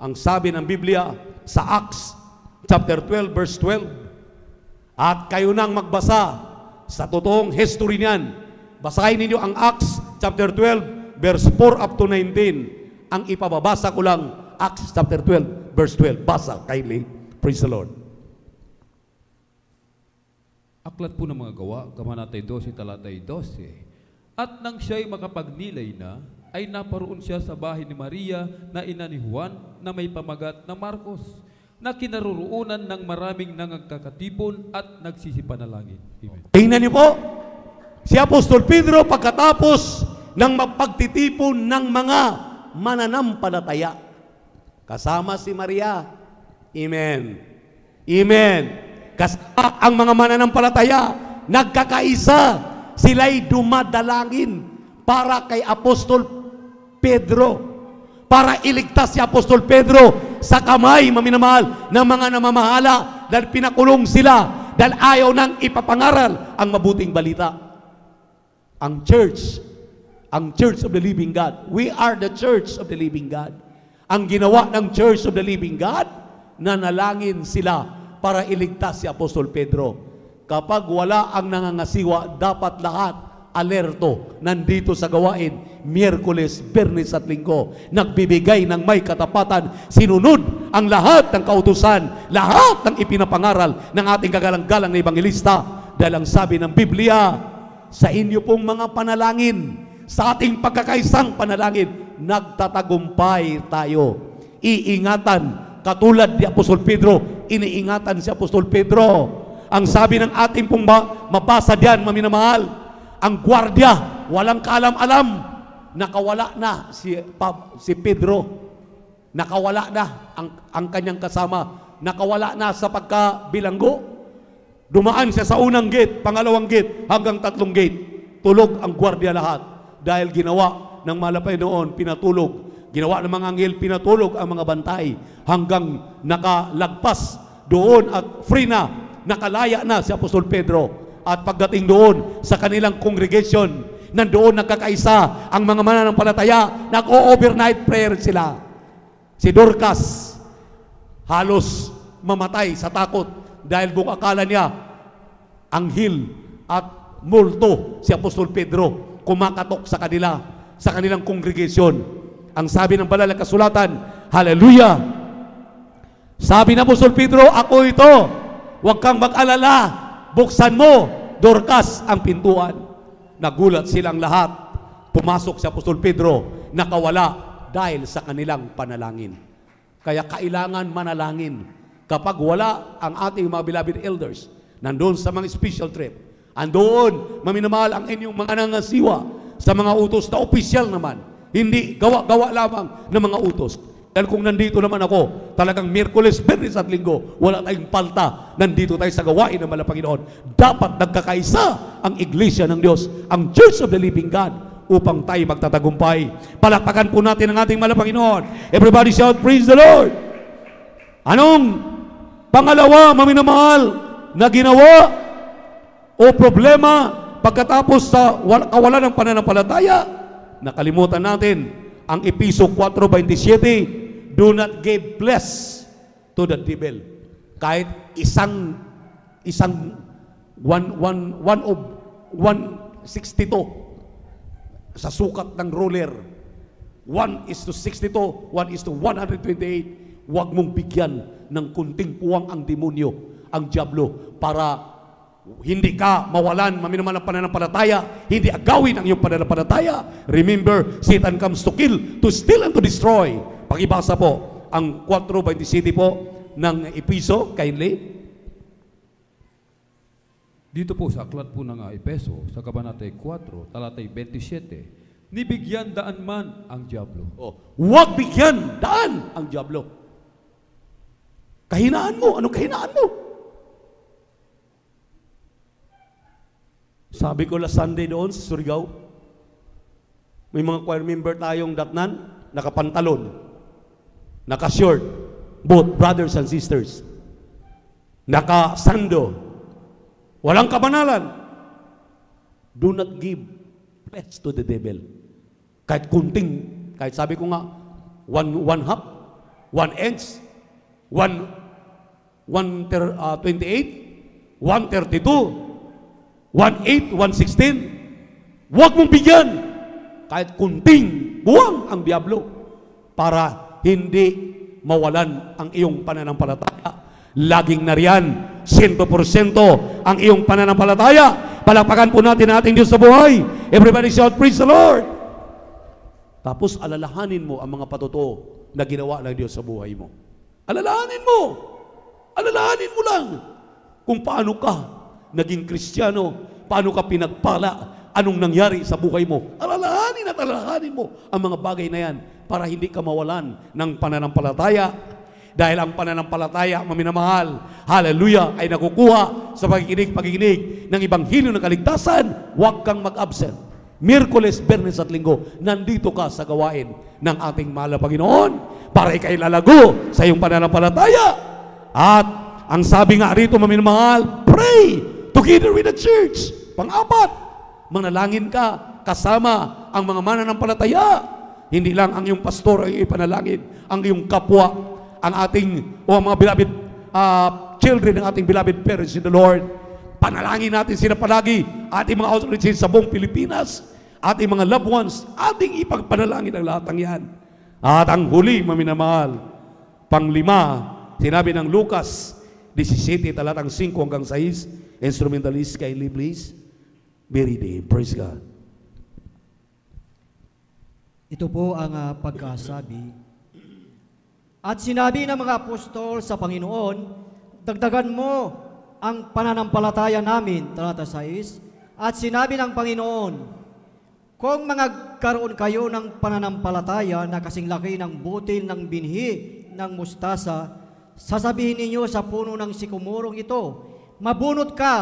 Ang sabi ng Biblia sa Acts chapter 12 verse 12, at kayo nang magbasa sa totoong history niyan. Basahin ninyo ang Acts chapter 12 verse 4 up to 19. Ang ipababasa ko lang Acts chapter 12 verse 12. Basa kindly. Praise the Lord. Aklat po ng mga gawa, kabanatay 12, talatay 12. At nang siya'y makapagnilay na, ay naparoon siya sa bahay ni Maria na ina ni Juan na may pamagat na Marcos, na kinaroroonan ng maraming nangagkakatipon at nagsisipanalangin. Amen. Tingnan niyo po, si Apostol Pedro pagkatapos ng mapagtitipon ng mga mananampalataya, kasama si Maria. Amen. Amen. Kasama ang mga mananampalataya, nagkakaisa, sila'y dumadalangin para kay Apostol Pedro. para iligtas si Apostol Pedro sa kamay, maminamahal, ng mga namamahala dahil pinakulong sila dahil ayaw nang ipapangaral ang mabuting balita. Ang Church of the Living God. We are the Church of the Living God. Ang ginawa ng Church of the Living God, nanalangin sila para iligtas si Apostol Pedro. Kapag wala ang nangangasiwa, dapat lahat alerto nandito sa gawain, Miyerkules, Biyernes at Linggo, nagbibigay ng may katapatan, sinunod ang lahat ng kautusan, lahat ng ipinapangaral ng ating kagalang-galang na Ebanghelista. Dahil ang sabi ng Biblia, sa inyo pong mga panalangin, sa ating pagkakaisang panalangin, nagtatagumpay tayo. Iingatan, katulad ni Apostol Pedro, iniingatan si Apostol Pedro. Ang sabi ng ating pong mabasa diyan, maminamahal, ang gwardiya, walang kaalam-alam, nakawala na si Pedro. Nakawala na ang kanyang kasama. Nakawala na sa pagkabilanggo. Dumaan siya sa unang gate, pangalawang gate, hanggang 3 gate. Tulog ang gwardiya lahat. Dahil ginawa ng malapay noon, pinatulog. Ginawa ng mga anghel, pinatulog ang mga bantay. Hanggang nakalagpas doon at free na, nakalaya na si Apostol Pedro. At pagdating doon sa kanilang congregation, nandoon nagkakaisa ang mga mananampalataya, nag-overnight prayer sila. Si Dorcas, halos mamatay sa takot dahil buong akala niya, anghel at multo si Apostol Pedro kumakatok sa kanilang congregation. Ang sabi ng banal na kasulatan, hallelujah! Sabi ng Apostol Pedro, ako ito, huwag kang mag-alala, buksan mo, Dorcas, ang pintuan. Nagulat silang lahat. Pumasok si Apostol Pedro, nakawala dahil sa kanilang panalangin. Kaya kailangan manalangin. Kapag wala ang ating mga beloved elders, nandoon sa mga special trip, andoon, maminamahal ang inyong mga nangasiwa sa mga utos na opisyal naman, hindi gawa-gawa lamang ng mga utos. Dahil kung nandito naman ako, talagang Miyerkules, Biyernes at Linggo, wala tayong palta, nandito tayo sa gawain ng Mahal na Panginoon. Dapat nagkakaisa ang Iglesia ng Diyos, ang Church of the Living God, upang tayo magtatagumpay. Palakpakan po natin ang ating Mahal na Panginoon. Everybody shout, praise the Lord! Anong pangalawa, maminamahal, na ginawa o problema pagkatapos sa kawalan ng pananampalataya? Nakalimutan natin ang Episo 4:27, do not give place to the devil. Kahit isang 1/62 sa sukat ng ruler, 1:62, 1:128, huwag mong bigyan ng kunting puwang ang demonyo, ang diablo, para hindi ka mawalan, maminaman ng pananampalataya, hindi agawin ang iyong pananampalataya. Remember, Satan comes to kill, to steal, and to destroy. Pakibasa po ang 4:27 po ng Episo, kindly. Dito po sa aklat po ng Epeso, sa kabanatay 4, talatay 27, nibigyan daan man ang diablo. Huwag bigyan daan ang diablo. Kahinaan mo, anong kahinaan mo? Sabi ko last Sunday doon sa Surigao, may mga choir member tayong datnan, nakapantalon, naka-short, both brothers and sisters, naka-sando, walang kabanalan. Do not give place to the devil. Kahit kunting, kahit sabi ko nga, 1/2, 1 inch, 1/28, 1/32, 1/8, 1/16, huwag mong bigyan kahit kunting buwang ang diablo para hindi mawalan ang iyong pananampalataya. Laging nariyan, 100% ang iyong pananampalataya. Palakpakan po natin ang ating Diyos sa buhay. Everybody shout, praise the Lord! Tapos alalahanin mo ang mga patotoo na ginawa ng Diyos sa buhay mo. Alalahanin mo! Alalahanin mo lang kung paano ka naging Kristiyano, paano ka pinagpala, anong nangyari sa buhay mo. Alalahanin at alalahanin mo ang mga bagay na yan para hindi ka mawalan ng pananampalataya. Dahil ang pananampalataya, maminamahal, hallelujah, ay nakukuha sa pakikinig ng Ebanghelyo ng kaligtasan. Huwag kang mag-absent. Miyerkules, Biyernes at Linggo, nandito ka sa gawain ng ating mahal na Panginoon para ikay lalago sa iyong pananampalataya. At ang sabi nga rito, maminamahal, pray together with the church. Pang-apat, manalangin ka kasama ang mga mananampalataya. Hindi lang ang iyong pastor ay ipanalangin, ang iyong kapwa, ang ating, o ang mga beloved children ng ating beloved parents in the Lord. Panalangin natin sila palagi, ating mga authorities sa buong Pilipinas, ating mga loved ones, ating ipagpanalangin ang lahat ng yan. At ang huli, maminamahal, panglima, sinabi ng Lucas 17, talatang 5 hanggang 6, instrumentalist kindly please, be ready. Praise God. Ito po ang pagkasabi. At sinabi ng mga apostol sa Panginoon, dagdagan mo ang pananampalataya namin, talata 6. At sinabi ng Panginoon, kung magkaroon kayo ng pananampalataya na kasing laki ng butil ng binhi ng mustasa, sasabihin ninyo sa puno ng sikumurong ito, mabunot ka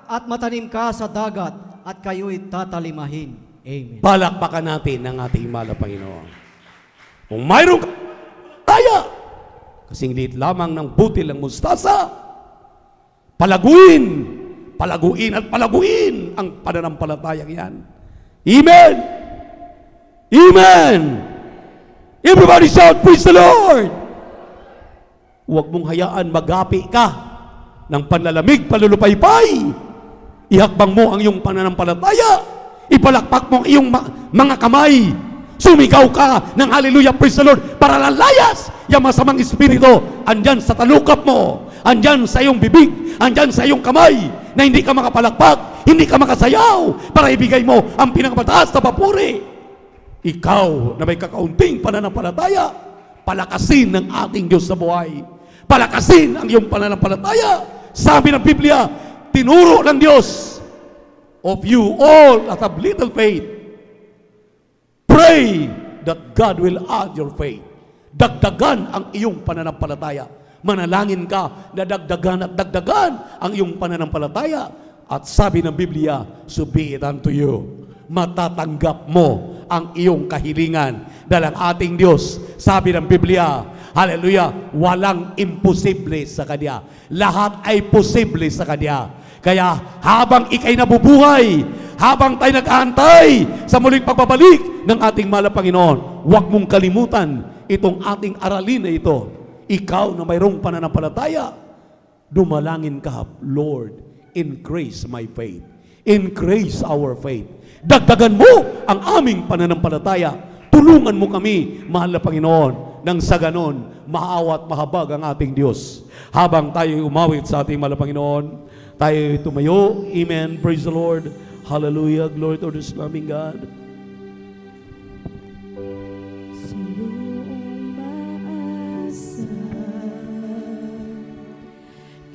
at matanim ka sa dagat at kayo'y tatalimahin. Amen. Palakpakan natin ang ating mahal na Panginoon. Kung mayroong kaya, kasing liit lamang ng butil ng mustasa, palaguin at palaguin ang pananampalatayang yan. Amen! Amen! Everybody shout, praise the Lord! Huwag mong hayaan magapi ka ng panlalamig, palulupaypay. Ihakbang mo ang iyong pananampalataya. Ipalakpak mo ang iyong mga kamay. Sumigaw ka ng hallelujah, praise the Lord, para lalayas yung masamang espiritu. Andyan sa talukap mo, andyan sa iyong bibig, andyan sa iyong kamay, na hindi ka makapalakpak, hindi ka makasayaw, para ibigay mo ang pinakamataas na papuri. Ikaw na may kakaunting pananampalataya, palakasin ng ating Diyos sa buhay. Palakasin ang iyong pananampalataya. Sabi ng Biblia, tinuro ng Diyos, of you all that have little faith, pray that God will add your faith. Dagdagan ang iyong pananampalataya. Manalangin ka na dagdagan at dagdagan ang iyong pananampalataya. At sabi ng Biblia, so be it unto you. Matatanggap mo ang iyong kahilingan dahil ang ating Diyos, sabi ng Biblia, hallelujah, walang imposible sa Kanya. Lahat ay posible sa Kanya. Kaya habang ikay nabubuhay, habang tayo nag-aantay sa muling pagbabalik ng ating mahal na Panginoon, huwag mong kalimutan itong ating aralin na ito. Ikaw na mayroong pananampalataya, dumalangin ka, Lord, increase my faith. Increase our faith. Dagdagan mo ang aming pananampalataya. Tulungan mo kami, mahal na Panginoon, nang sa ganon, maawa at mahabag ang ating Diyos. Habang tayo umawit sa ating mahal na Panginoon, tayo tumayo. Amen. Praise the Lord. Hallelujah. Glory to the Islamic God.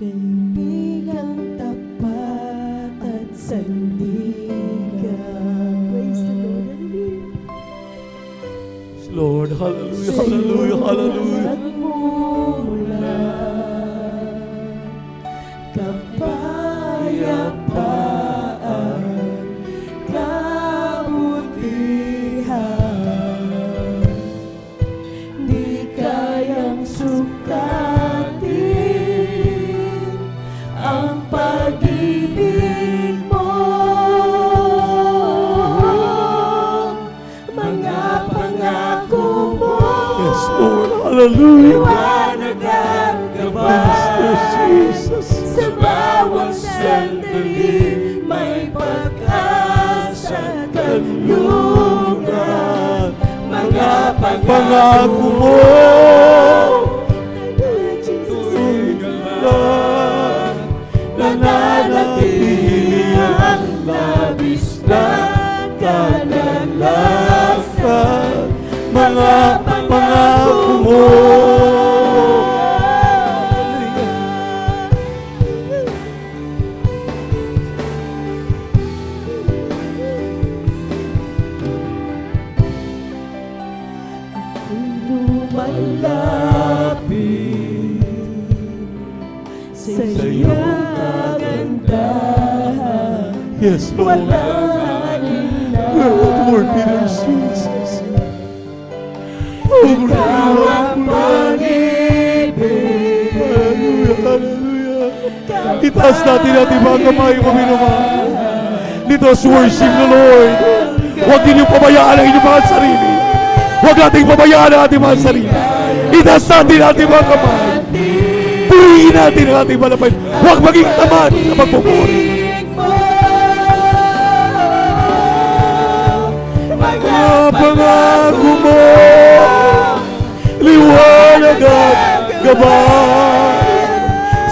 Kaibigang tapat at sandigan. Praise the Lord. Lord, hallelujah, hallelujah, hallelujah. Kapayapaan, kabutihan, di kayang sukatin ang pag-ibig mo. Mga pangako mo, Yes, Lord, hallelujah. liwanag at gabay. Yes, Jesus. Sa bawat sandali, may pag-asa at kanlungan. Mga Pangako mo, nananatili ang labis na kalalasan. mga pangako mo. Lumalapit sa iyong kagandahan. Yes, Lord. Walang Lord, Jesus. Ikaw ang pag-ibig. Hallelujah. Itaas natin ating mga kamay, Panginoon. Let us worship the Lord. Huwag ninyong pabayaan ang inyong mga sarili. Huwag nating pabayaan ang ating mga sarili. Itaas natin ating mga kamay. Purihin natin ang ating malapay. Huwag maging tamad na magpupuri. Mga pangako mo, liwanag at gabay.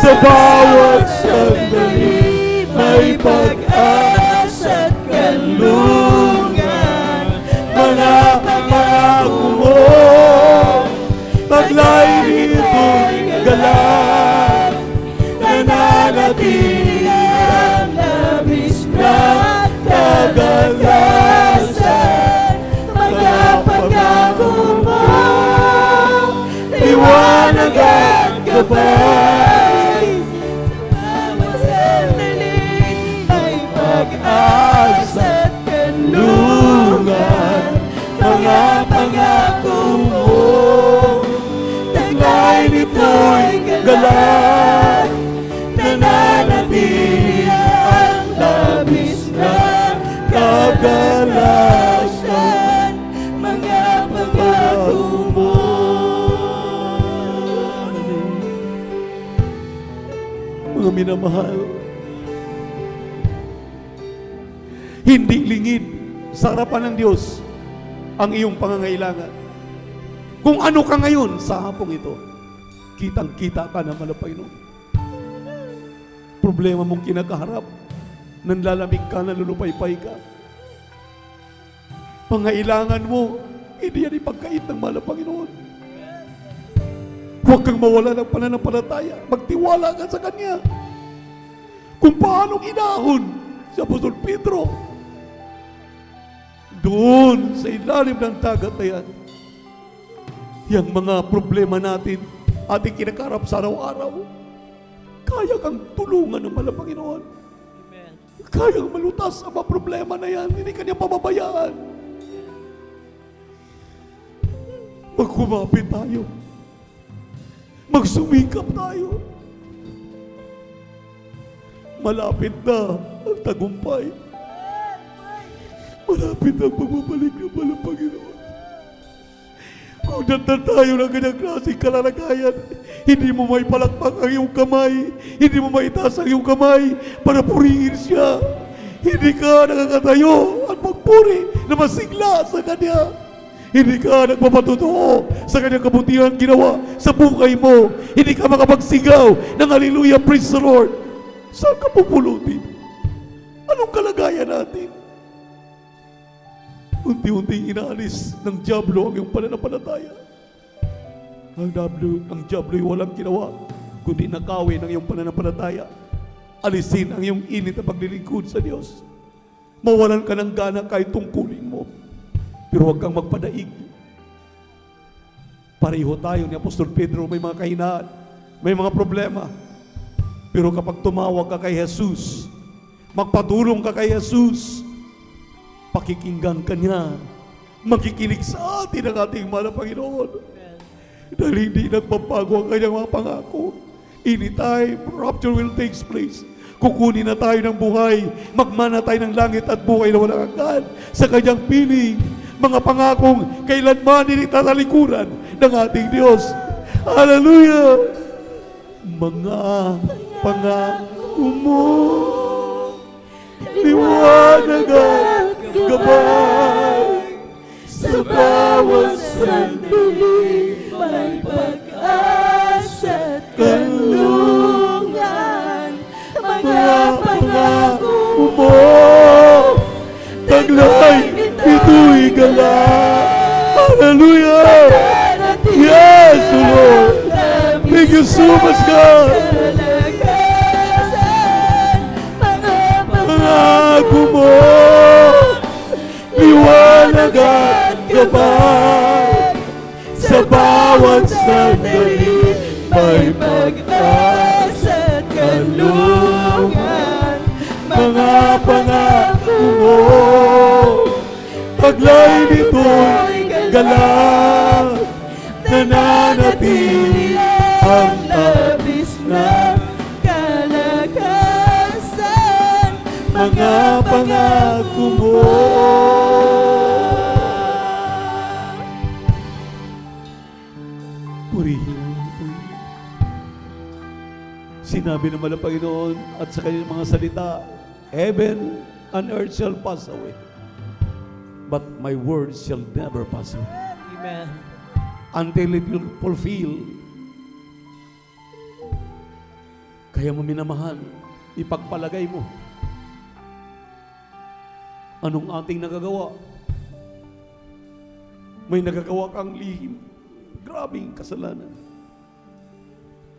Sa bawat sandali, may pag-asa at kanlungan. Mga pangako mo, taglay nito'y galak. Nananatili ang labis na kagalasan. Mga pangako mo, liwanag at gabay. Pag-asa at kanlungan. Mga pangako mo, taglay nito'y galak. Nananatili ang labis na kagalasan. Mga pangako mo. Mga minamahal, hindi lingid sa harapan ng Diyos ang iyong pangangailangan. Kung ano ka ngayon sa hapong ito, kitang-kita ka na malapay noon. Problema mong kinakaharap, nanlalamig ka, nalulupaypay ka. Pangailangan mo, hindi yan ipagkait ng mahal na Panginoon. Huwag kang mawala ng pananampalataya. Magtiwala ka sa Kanya. Kung paano inahon si Apostol Pedro doon sa ilalim ng dagat na yan, yung mga problema natin, ating kinakarap sa araw-araw, kaya kang tulungan ng mahal na Panginoon. Kaya kang malutas ang mga problema na yan. Hindi Kanya pababayaan. Magkumapit tayo. Magsumikap tayo. Malapit na ang tagumpay. Malapit na ang pagbabalik ng mahal na Panginoon. Kung nandan tayo ng ganyang klaseng kalalagayan, hindi mo may palakpak ang iyong kamay, hindi mo maitaas ang iyong kamay para purihin siya. Hindi ka nakakatayo at magpuri na masigla sa Kanya. Hindi ka nagpapatutuo sa Kanyang kabutihan ginawa sa buhay mo. Hindi ka makapagsigaw ng hallelujah, praise the Lord. Saan ka pupulutin? Anong kalagayan natin? Unti-unting inaalis ng dyablo ang iyong pananampalataya. Ang dyablo ay walang ginawa kundi nakawin ang iyong pananampalataya. Alisin ang iyong init na paglilingkod sa Diyos. Mawalan ka ng gana kahit tungkulin mo. Pero huwag kang magpadaig. Pareho tayo ni Apostol Pedro, may mga kahinaan, may mga problema. Pero kapag tumawag ka kay Jesus, magpatulong ka kay Jesus, pakikinggan ka niya, makikinig sa atin ang ating mahal na Panginoon. Dahil hindi nagpapago ang Kanyang mga pangako. Anytime rapture will take place, kukunin na tayo ng buhay, magmana tayo ng langit at buhay na walang hanggan sa Kanyang piling. Mga pangakong kailanman hindi tatalikuran ng ating Diyos. Hallelujah! Mga pangako mo, liwanag at gabay. Sa bawat sandali, may pag-asa at kanlungan. Mga pangako mo, taglay ito'y galak. Hallelujah! Yes, Lord! Thank you so much, God! Pangako mo, liwanag at gabay. Sa bawat sandali, may pag-asa at kanlungan. Mga pangako mo, puso'y galak, nananatili ang labis na kalakasan, mga pangako mo. Purihin mo. Sinabi naman ng Panginoon at sa kanyang mga salita, heaven and earth shall pass away, but my words shall never pass away. Amen. Until it will fulfill. Kaya mo minamahal, ipagpalagay mo anong ating nagagawa. May nagagawa kang lihim, grabing kasalanan.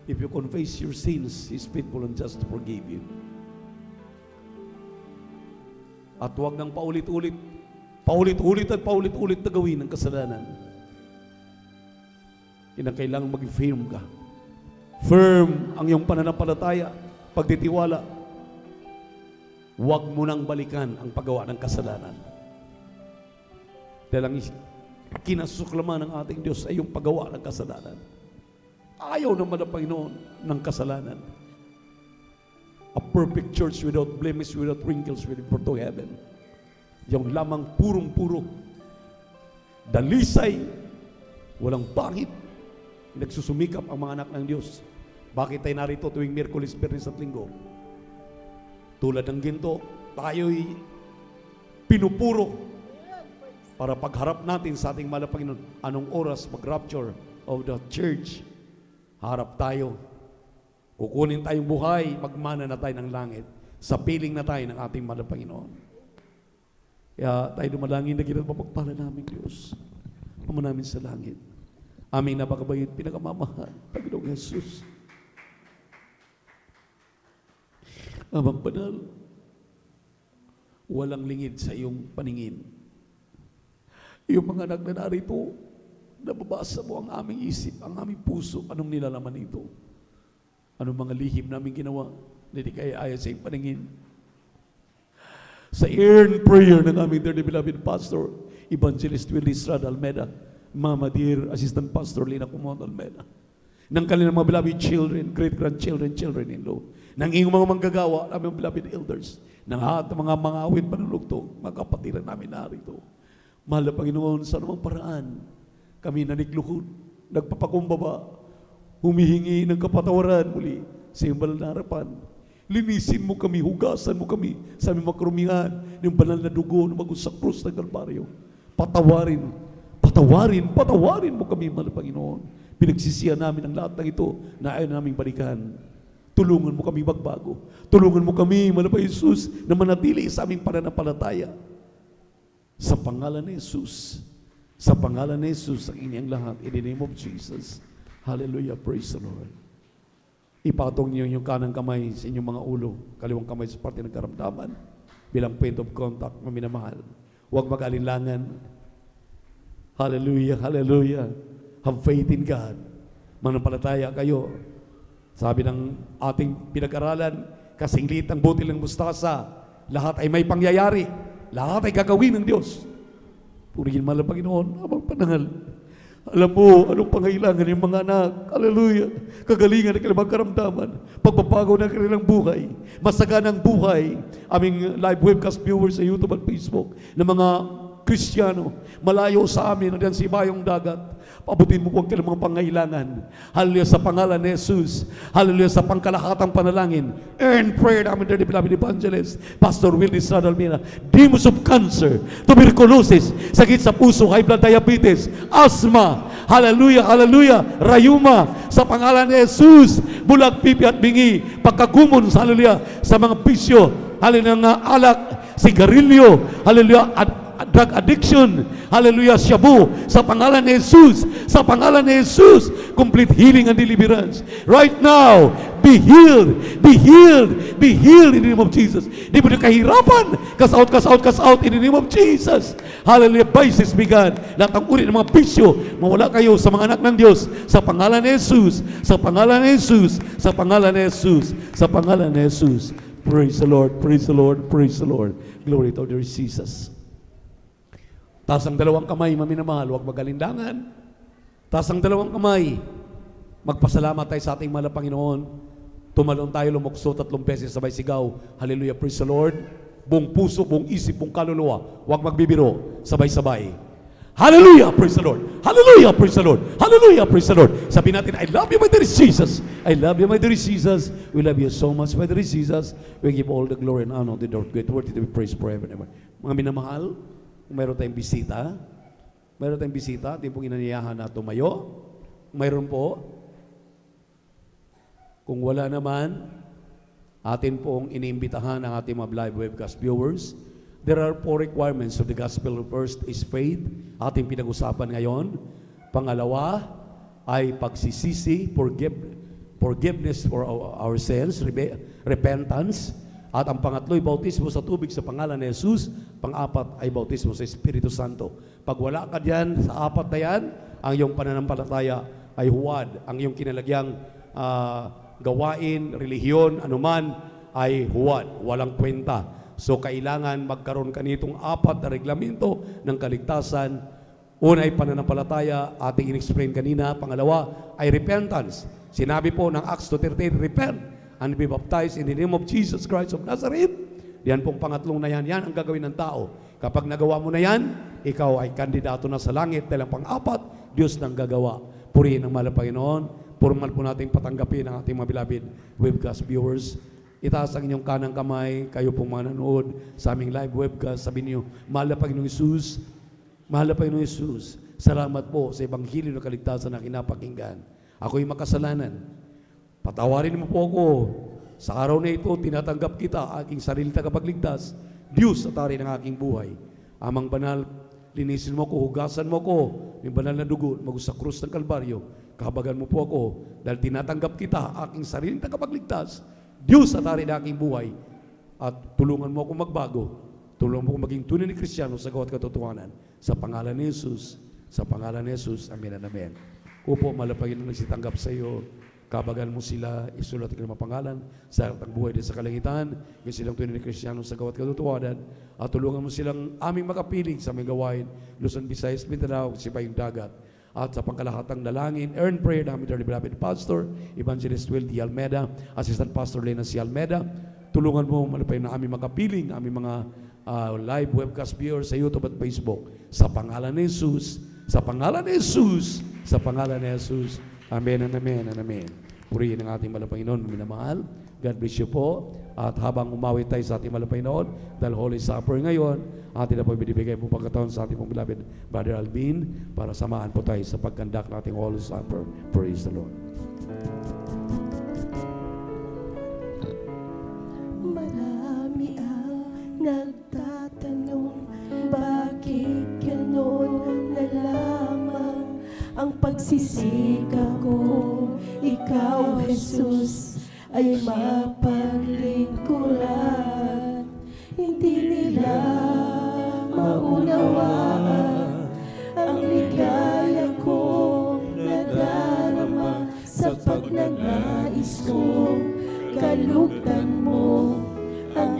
If you confess your sins, He's faithful and just to forgive you. At huwag nang paulit-ulit at paulit-ulit na gawin ang kasalanan. Kinakailangan maging firm ka. Firm ang iyong pananampalataya, pagtitiwala. Huwag mo nang balikan ang paggawa ng kasalanan. Dahil ang kinasuklaman ng ating Diyos ay yung paggawa ng kasalanan. Ayaw naman ng Panginoon ng kasalanan. A perfect church without blemish, without wrinkles, will enter to heaven. Yung lamang purong-puro, dalisay, walang pangit, nagsusumikap ang mga anak ng Diyos. Bakit tayo narito tuwing Miyerkules, Biyernes at Linggo? Tulad ng ginto, tayo'y pinupuro para pagharap natin sa ating mahal na Panginoon. Anong oras mag-rapture of the church? Harap tayo. Kukunin tayong buhay, magmana na tayo ng langit. Sa piling na tayo ng ating mahal na Panginoon. Kaya tayo dumalangin na ginapapagpala namin Diyos. Ama namin sa langit. Aming napakabayit, pinakamamahal, Panginoong Jesus. Amang banal, walang lingid sa iyong paningin. Yung mga anak na narito, nababasa mo ang aming isip, ang aming puso, anong nilalaman nito? Anong mga lihim namin ginawa na di kaya ayon sa iyong paningin? Sa earned prayer ng aming dearly beloved Pastor, Evangelist Willie Estrada Almeda, Mama dear Assistant Pastor Lina Kumon Almeda, ng kanilang mga beloved children, great-grandchildren, children-in-law, ng iyong mga manggagawa, aming beloved elders, ng lahat ng mga awit panulugtog, mga kapatiran namin narito. Mahal na Panginoon, sa anumang paraan, kami nanikluhod, nagpapakumbaba, humihingi ng kapatawaran muli sa iyong banal na harapan. Linisin mo kami, hugasan mo kami sa aming makarumihan ng banal na dugo na magos sa krus ng Kalbaryo. Patawarin mo kami, mahal na Panginoon. Pinagsisihan namin ang lahat ng ito na ayaw naming balikan. Tulungan mo kami magbago. Tulungan mo kami, mahal na Jesus, na manatili sa aming pananampalataya. Sa pangalan ni Jesus. Sa pangalan ni Jesus, ang inyong lahat, in the name of Jesus. Hallelujah, praise the Lord. Ipatong niyo yung kanang kamay sa inyong mga ulo, kaliwang kamay sa parte ng karamdaman, bilang point of contact na minamahal. Huwag mag-alinlangan. Hallelujah, hallelujah. Have faith in God. Manampalataya kayo. Sabi ng ating pinag-aralan, kasing liit ang butil ng mustasa, lahat ay may pangyayari. Lahat ay gagawin ng Diyos. Purihin mahal na Panginoon, amang panangal. Alam mo, anong pangailangan ng mga anak. Hallelujah. Kagalingan ng kanilang karamdaman. Pagbabago ng kanilang buhay. Masaganang buhay. Aming live webcast viewers sa YouTube at Facebook ng mga Kristiyano, malayo sa amin, nandiyan si Bayong Dagat. Pabutin mo po ang kanilang mga pangailangan. Hallelujah sa pangalan ni Jesus. Hallelujah sa pangkalahatang panalangin. Earn prayer namin, dearly beloved evangelist, Pastor Willie Estrada Almeda. Demons of cancer, tuberculosis, sakit sa puso, high blood diabetes, asthma, hallelujah, hallelujah, rayuma, sa pangalan ni Jesus, bulag, pipi at bingi, pagkagumon, hallelujah, sa mga bisyo, hallelujah, nga alak, sigarilyo, hallelujah, drug addiction, hallelujah, shabu, sa pangalan ni Jesus, sa pangalan ni Jesus, complete healing and deliverance. Right now, be healed, be healed, be healed in the name of Jesus. Di mo na kahirapan, cast out in the name of Jesus. Hallelujah, vices began. Lahat ang uri ng mga bisyo, mawala kayo sa mga anak ng Diyos, sa pangalan ni Jesus, sa pangalan ni Jesus, sa pangalan ni Jesus, sa pangalan ni Jesus. Praise the Lord, praise the Lord, praise the Lord. Glory to our Jesus. Taas ang dalawang kamay, maminamahal, huwag magalindangan. Taas ang dalawang kamay. Magpasalamat tayo sa ating mahal na Panginoon. Tumalon tayo, lumukso 3 beses, sabay sigaw. Hallelujah, praise the Lord. Buong puso, buong isip, buong kaluluwa. Huwag magbibiro, sabay-sabay. Hallelujah, praise the Lord. Hallelujah, praise the Lord. Hallelujah, praise the Lord. Sabihin natin, I love you, my dear Jesus. I love you, my dear Jesus. We love you so much, my dear Jesus. We give all the glory and honor to the Lord. Great word to be praised forever and ever. Mga minamahal, kung mayroon tayong bisita, di pong inaniyahan na tumayo. Mayroon po. Kung wala naman, atin pong iniimbitahan ang ating mga live webcast viewers. There are 4 requirements of the gospel. First is faith, ating pinag-usapan ngayon. Pangalawa ay pagsisisi, forgiveness for our sins, repentance. At ang pangatlo ay bautismo sa tubig sa pangalan ni Jesus. Pang-apat ay bautismo sa Espiritu Santo. Pag wala ka diyan sa apat na yan, ang iyong pananampalataya ay huwad. Ang iyong kinalagyang gawain, relihiyon, anuman ay huwad, walang kwenta. So kailangan magkaroon ka nitong 4 na reglamento ng kaligtasan. Una ay pananampalataya, ating in-explain kanina. Pangalawa ay repentance. Sinabi po ng Acts 2:38, repent and be baptized in the name of Jesus Christ of Nazareth. Yan pong pangatlong na yan ang gagawin ng tao. Kapag nagawa mo na yan, ikaw ay kandidato na sa langit. Dahil ang pang-4, Diyos nang gagawa. Purihin ang mahal na Panginoon. Formal po natin patanggapin ang ating mga beloved webcast viewers. Itaas ang inyong kanang kamay, kayo pong mga nanood sa aming live webcast. Sabihin niyo, mahal na Panginoong Hesus, mahal na Panginoong Hesus, salamat po sa Ebanghelyo ng kaligtasan na kinapakinggan. Ako'y makasalanan. Patawarin mo po ako. Sa araw na ito, tinatanggap kita, aking sarili tagapagligtas. Diyos at ari ng aking buhay. Amang banal, linisin mo ko, hugasan mo ko, yung banal na dugo, magos sa krus ng Kalbaryo. Kahabagan mo po ako dahil tinatanggap kita, aking sariling tagapagligtas. Diyos at hari na aking buhay. At tulungan mo ako magbago. Tulungan mo ako maging tunay ni Kristiyano sa gawat katotohanan. Sa pangalan ni Jesus. Sa pangalan ni Jesus. Amen and amen. Upo, malapagin na nagsitanggap sa iyo. Kabagan mo sila, isulat ang mga pangalan sa atang buhay din sa kalangitan. Yung silang tunay ni Kristiyano sa gawat katotohanan. At tulungan mo silang aming makapiling sa aming gawain. Luzon, Visayas, Mindanao, Sibayong Dagat. At sa pangkalahatang dalangin, earn prayer namin dearly beloved Pastor, Evangelist Will D. Almeda, Assistant Pastor Lena C. Almeda. Tulungan mo malapay na aming makapiling, aming mga live webcast viewers sa YouTube at Facebook. Sa pangalan ni Jesus, sa pangalan ni Jesus, sa pangalan ni Jesus. Amen and amen and amen. Purihin ang ating mahal na Panginoon, minamahal. God bless you po. At habang umawit tayo sa ating mahal na Panginoon, dahil Holy Supper ngayon, atin na po binibigay po pagkataon sa ating pong beloved Brother Alvin para samahan po tayo sa pagkandak ng ating Holy Supper. Praise the Lord. Marami ang nagtatanong, bakit ganon na lamang ang pagsisika ko? Ikaw, Jesus, ay mapaglingkuran. Hindi nila maunawaan ang ligaya kong nadarama sa pagnanais kong kalugtan mo ang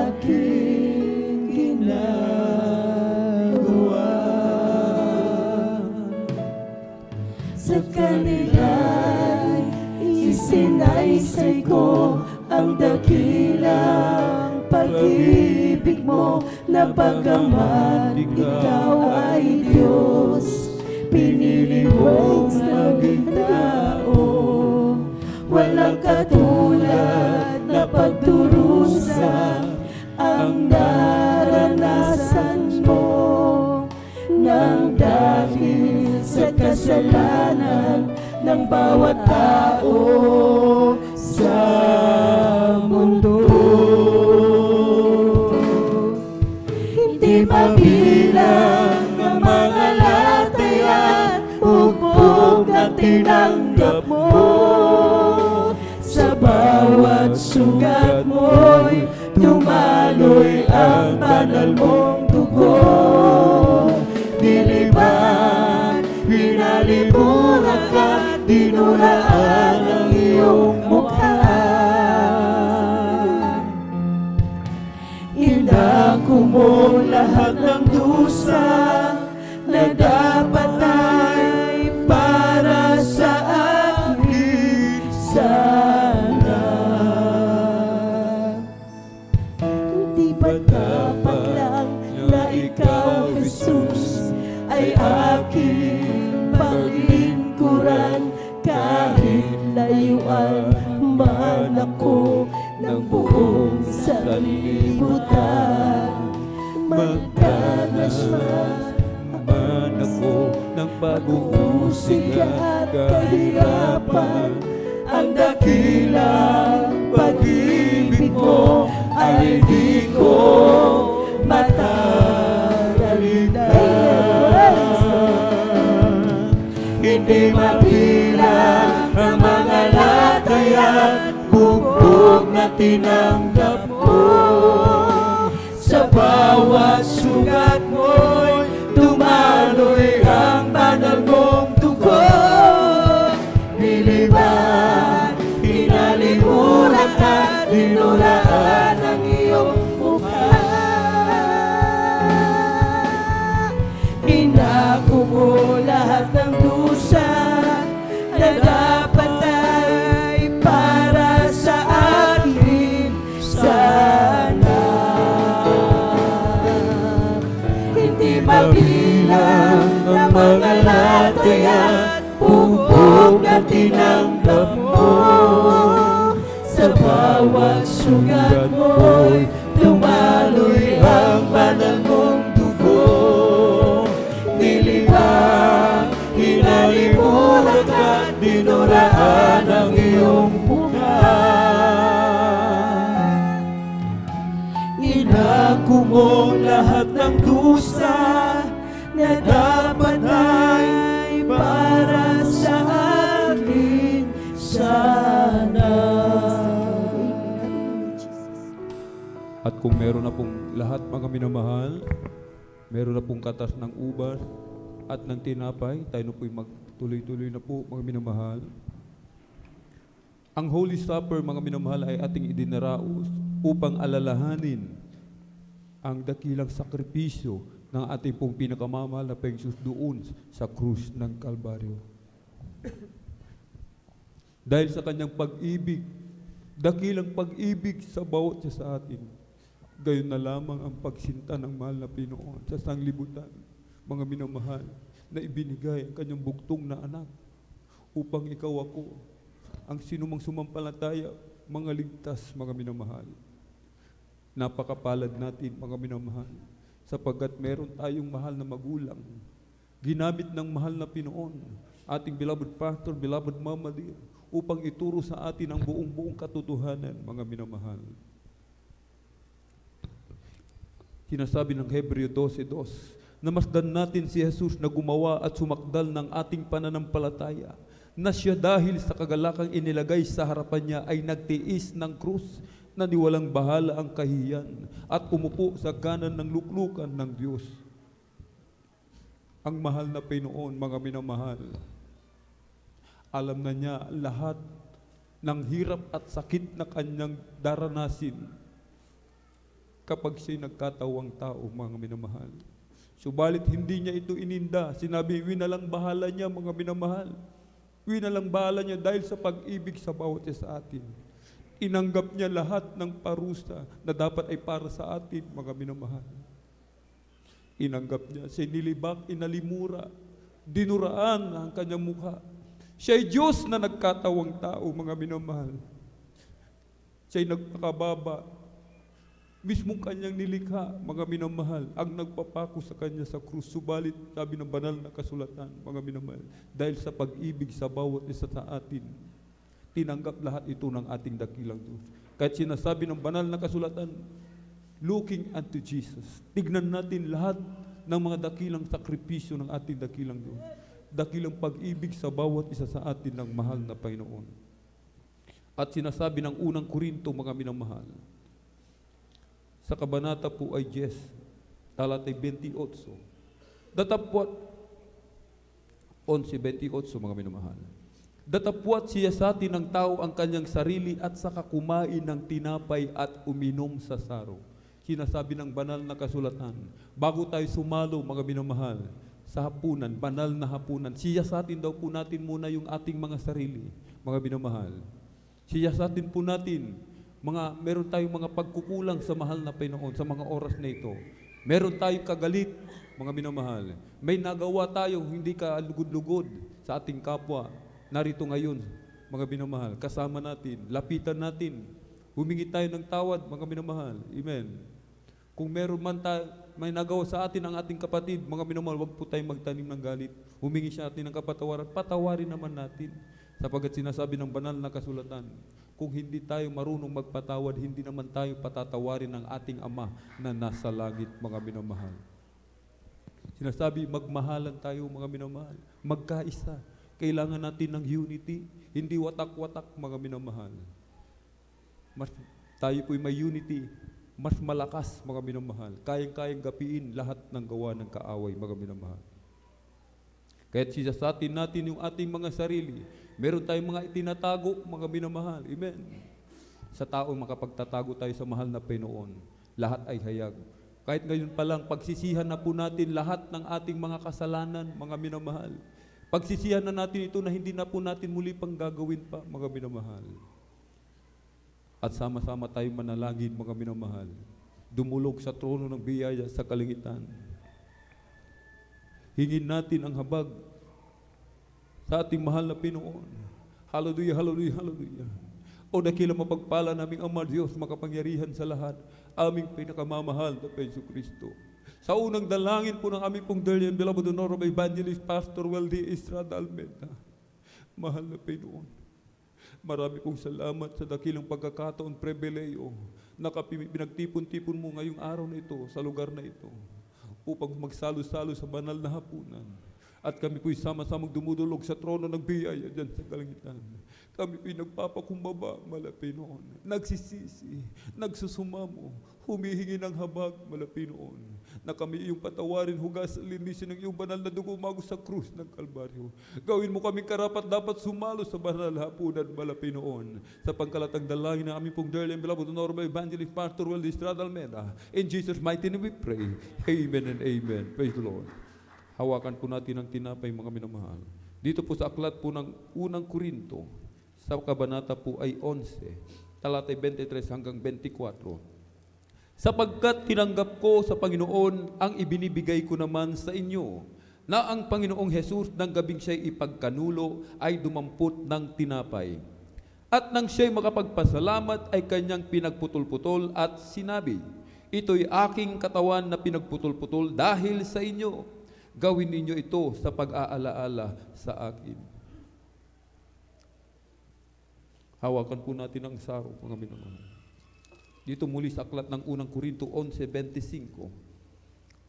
aking ginagawa. Sa kanila'y isinaysay ko ang dakilang pag-ibig mo, na bagamat ikaw ay Diyos, pinili mong naging tao. Walang katulad na pagdurusa ang naranasan mo, nang dahil sa kasalanan ng bawat tao sa mundo. Hindi mabilang ng mga latay at ugbog na tinanggap mo. Sa bawat sugat mo'y dumaloy ang banal mong dugo. Diliban, hinalimuran ka, dinuraan ang iyong mukha. Inako mo lahat ng dusa na dapat ay para sa akin sana. Di ba dapat lang na ikaw, Jesus, ay aking paglingkuran kahit layuan man ako ng buong sanlibutan. Magdanas man ako ng pag-uusig at kahirapan, ang dakilang pag-ibig mo ay di ko matatalitan. Hindi mabilang ang mga latay at bugbog na tinanggap mo. Sa bawat sugat mo'y dumaloy ang banal mong dugo. Niliban, hinalimuran at dinulaan ang iyong mukha. Inako mo lahat ng dusa na dapat ay para sa akin sana. Hindi mabilang ang mga latay at bugbog na tinanggap mo. Sa bawat sugat mo'y dumaloy ang banal mong dugo. Nilibang, hinalimuran at dinuraan ang iyong mukha. Inako mo lahat ng dusa na dapat ay para sa akin sana. At kung meron na pong lahat mga minamahal, meron na pong katas ng ubas at ng tinapay, tayo na po'y magtuloy-tuloy na po mga minamahal. Ang Holy Supper mga minamahal ay ating idinaraos upang alalahanin ang dakilang sakripisyo ng ating pong pinakamamahal na Panginoon doon sa krus ng Kalbaryo. Dahil sa kanyang pag-ibig, dakilang pag-ibig sa bawat isa sa atin, gayon na lamang ang pagsinta ng mahal na Pinoon sa sanglibutan, mga minamahal, na ibinigay ang kanyang bugtong na anak upang ikaw ako, ang sinumang sumampalataya, mga ligtas, mga minamahal. Napakapalad natin, mga minamahal, sapagkat meron tayong mahal na magulang, ginamit ng mahal na Pinoon, ating beloved pastor, beloved Mama Dear, upang ituro sa atin ang buong katotohanan, mga minamahal. Sinasabi ng Hebreo 12:2, namasdan natin si Jesus na gumawa at sumakdal ng ating pananampalataya, na siya dahil sa kagalakang inilagay sa harapan niya ay nagtiis ng krus, na niwalang bahala ang kahiyan at umupo sa kanan ng luklukan ng Diyos. Ang mahal na Pinoon, mga minamahal, alam na niya lahat ng hirap at sakit na kanyang daranasin kapag siya'y nagkatawang tao, mga minamahal. Subalit hindi niya ito ininda. Sinabi, winalang bahala niya, mga minamahal. Winalang bahala niya dahil sa pag-ibig sa bawat isa sa atin. Inanggap niya lahat ng parusa na dapat ay para sa atin, mga minamahal. Inanggap niya, siya nilibak, inalimura, dinuraan ang kanyang mukha. Siya'y Diyos na nagkatawang tao, mga minamahal. Siya'y nagpakababa. Mismong kanyang nilikha, mga minamahal, ang nagpapako sa kanya sa krus. Subalit, sabi ng banal na kasulatan, mga minamahal, dahil sa pag-ibig sa bawat isa sa atin, tinanggap lahat ito ng ating dakilang Diyos. Kahit sinasabi ng banal na kasulatan, looking unto Jesus, tignan natin lahat ng mga dakilang sakripisyo ng ating dakilang Diyos. Dakilang pag-ibig sa bawat isa sa atin ng mahal na Panginoon. At sinasabi ng unang Korinto, mga minamahal, sa kabanata po ay 10, talatay 28, datapwat, 11:28, mga minamahal. Datapwat siya sa atin ng tao ang kanyang sarili at saka kumain ng tinapay at uminom sa saro. Sinasabi ng banal na kasulatan, bago tayo sumalo, mga minamahal, sa hapunan, banal na hapunan. Siyasatin daw po natin muna yung ating mga sarili, mga minamahal. Siyasatin po natin, meron tayong mga pagkukulang sa mahal na Panginoon sa mga oras na ito. Meron tayong kagalit, mga minamahal. May nagawa tayong hindi kalugod-lugod sa ating kapwa. Narito ngayon, mga minamahal, kasama natin, lapitan natin, humingi tayo ng tawad, mga minamahal. Amen. Kung meron man may nagawa sa atin ang ating kapatid, mga minamahal, huwag po tayong magtanim ng galit. Humingi siya natin ng kapatawaran, patawarin naman natin. Sapagkat sinasabi ng banal na kasulatan, kung hindi tayo marunong magpatawad, hindi naman tayo patatawarin ng ating Ama na nasa langit, mga minamahal. Sinasabi, magmahalan tayo, mga minamahal. Magkaisa. Kailangan natin ng unity, hindi watak-watak, mga minamahal. Tayo po'y may unity, mas malakas, mga minamahal. Kayang-kayang gapiin lahat ng gawa ng kaaway, mga minamahal. Kaya't siyasatin natin yung ating mga sarili. Meron tayong mga itinatago, mga minamahal. Amen. Sa taong makapagtatago tayo sa mahal na Panginoon, lahat ay hayag. Kahit ngayon pa lang, pagsisihan na po natin lahat ng ating mga kasalanan, mga minamahal. Pagsisihan na natin ito na hindi na po natin muli pang gagawin pa, mga minamahal. At sama-sama tayong manalangin, mga minamahal. Dumulog sa trono ng biyaya sa kalangitan. Hingin natin ang habag sa ating mahal na Panginoon. Hallelujah, hallelujah, hallelujah. O dakila mapagpala naming Ama Diyos, makapangyarihan sa lahat, aming pinakamamahal na Yesu Kristo. Sa unang dalangin po ng aming pong dearly and beloved honorable evangelist Pastor Weldy Estrada Almeida, mahal na Panginoon, marami pong salamat sa dakilang pagkakataon, pribileyo, na pinagtipon-tipon mo ngayong araw na ito, sa lugar na ito, upang magsalo-salo sa banal na hapunan. At kami po'y sama-samang dumudulog sa trono ng biyaya dyan sa kalangitan. Kami po'y nagpapakumbaba, malapi noon. Nagsisisi, nagsusumamo, humihingi ng habag, malapi noon. Na kami iyong patawarin, hugas, linisin ng iyong banal na dugo umago sa krus ng Kalbaryo. Gawin mo kaming karapat dapat sumalo sa banal na hapunan, malapi noon. Sa pangkalatang dalangin ng aming pong dearly and beloved honorable evangelist Pastor Weldy Estrada Almeida. In Jesus' mighty name we pray. Amen and amen. Praise the Lord. Hawakan po natin ang tinapay, mga minamahal. Dito po sa aklat po ng unang Korinto, sa kabanata po ay 11, talatay 23 hanggang 24. Sapagkat tinanggap ko sa Panginoon ang ibinibigay ko naman sa inyo, na ang Panginoong Jesus ng gabing siya'y ipagkanulo ay dumampot ng tinapay. At nang siya'y makapagpasalamat ay kanyang pinagputol-putol at sinabi, ito'y aking katawan na pinagputol-putol dahil sa inyo. Gawin ninyo ito sa pag-aalaala sa akin. Hawakan po natin ang saro, mga minamahal. Dito muli sa aklat ng unang Korinto 11:25.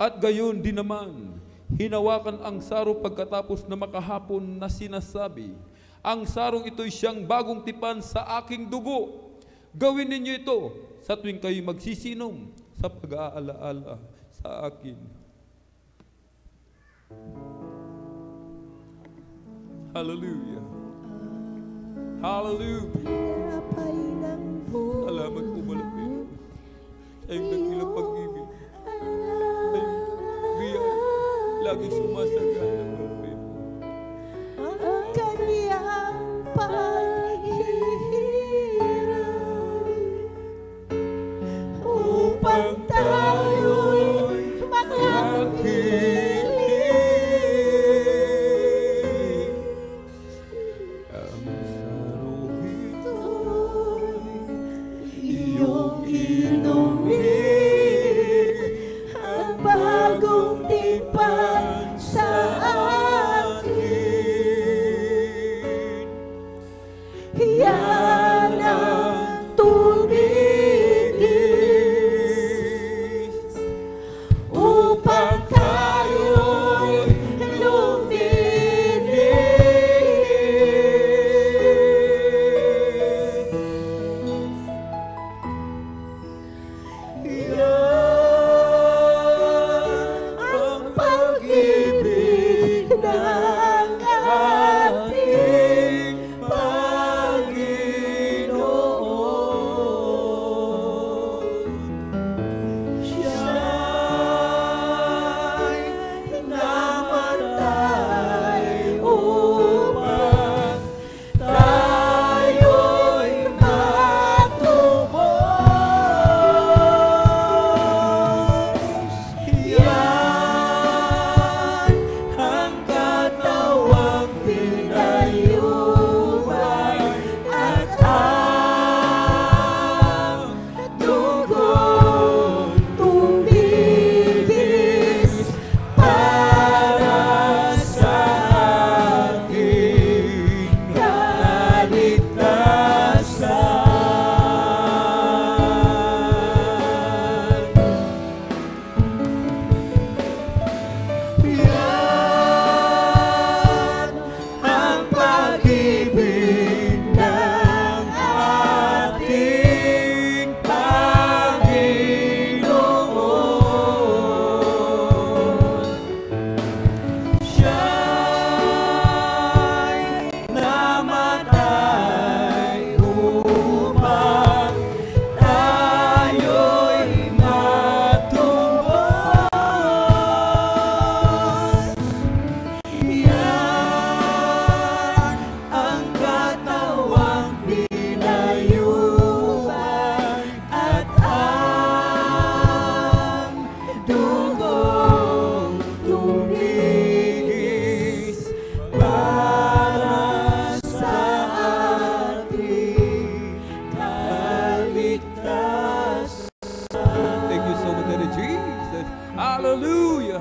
At gayon din naman, hinawakan ang saro pagkatapos na makahapon na sinasabi, ang sarong ito'y siyang bagong tipan sa aking dugo. Gawin ninyo ito sa tuwing kayo magsisinom sa pag-aalaala sa akin. Hallelujah. Hallelujah. Salamat po, malapit. Sa iyong dakilang pag-ibig. Sa iyong biyaya. Lagi sumasagana, malapit. Ang kanyang paghihirap upang tayo'y makakilig. Ang bagong tipan sa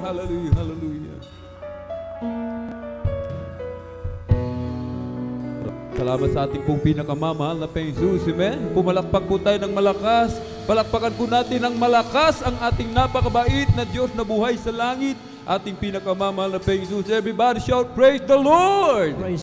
Hallelujah, hallelujah. Salamat sa ating pong pinakamamahal na Panginoon Jesus. Amen. Pumalakpak po tayo ng malakas. Palakpakan po natin ng malakas ang ating napakabait na Diyos na buhay sa langit. Ating pinakamamahal na Panginoon Jesus. Everybody shout, praise the Lord! Praise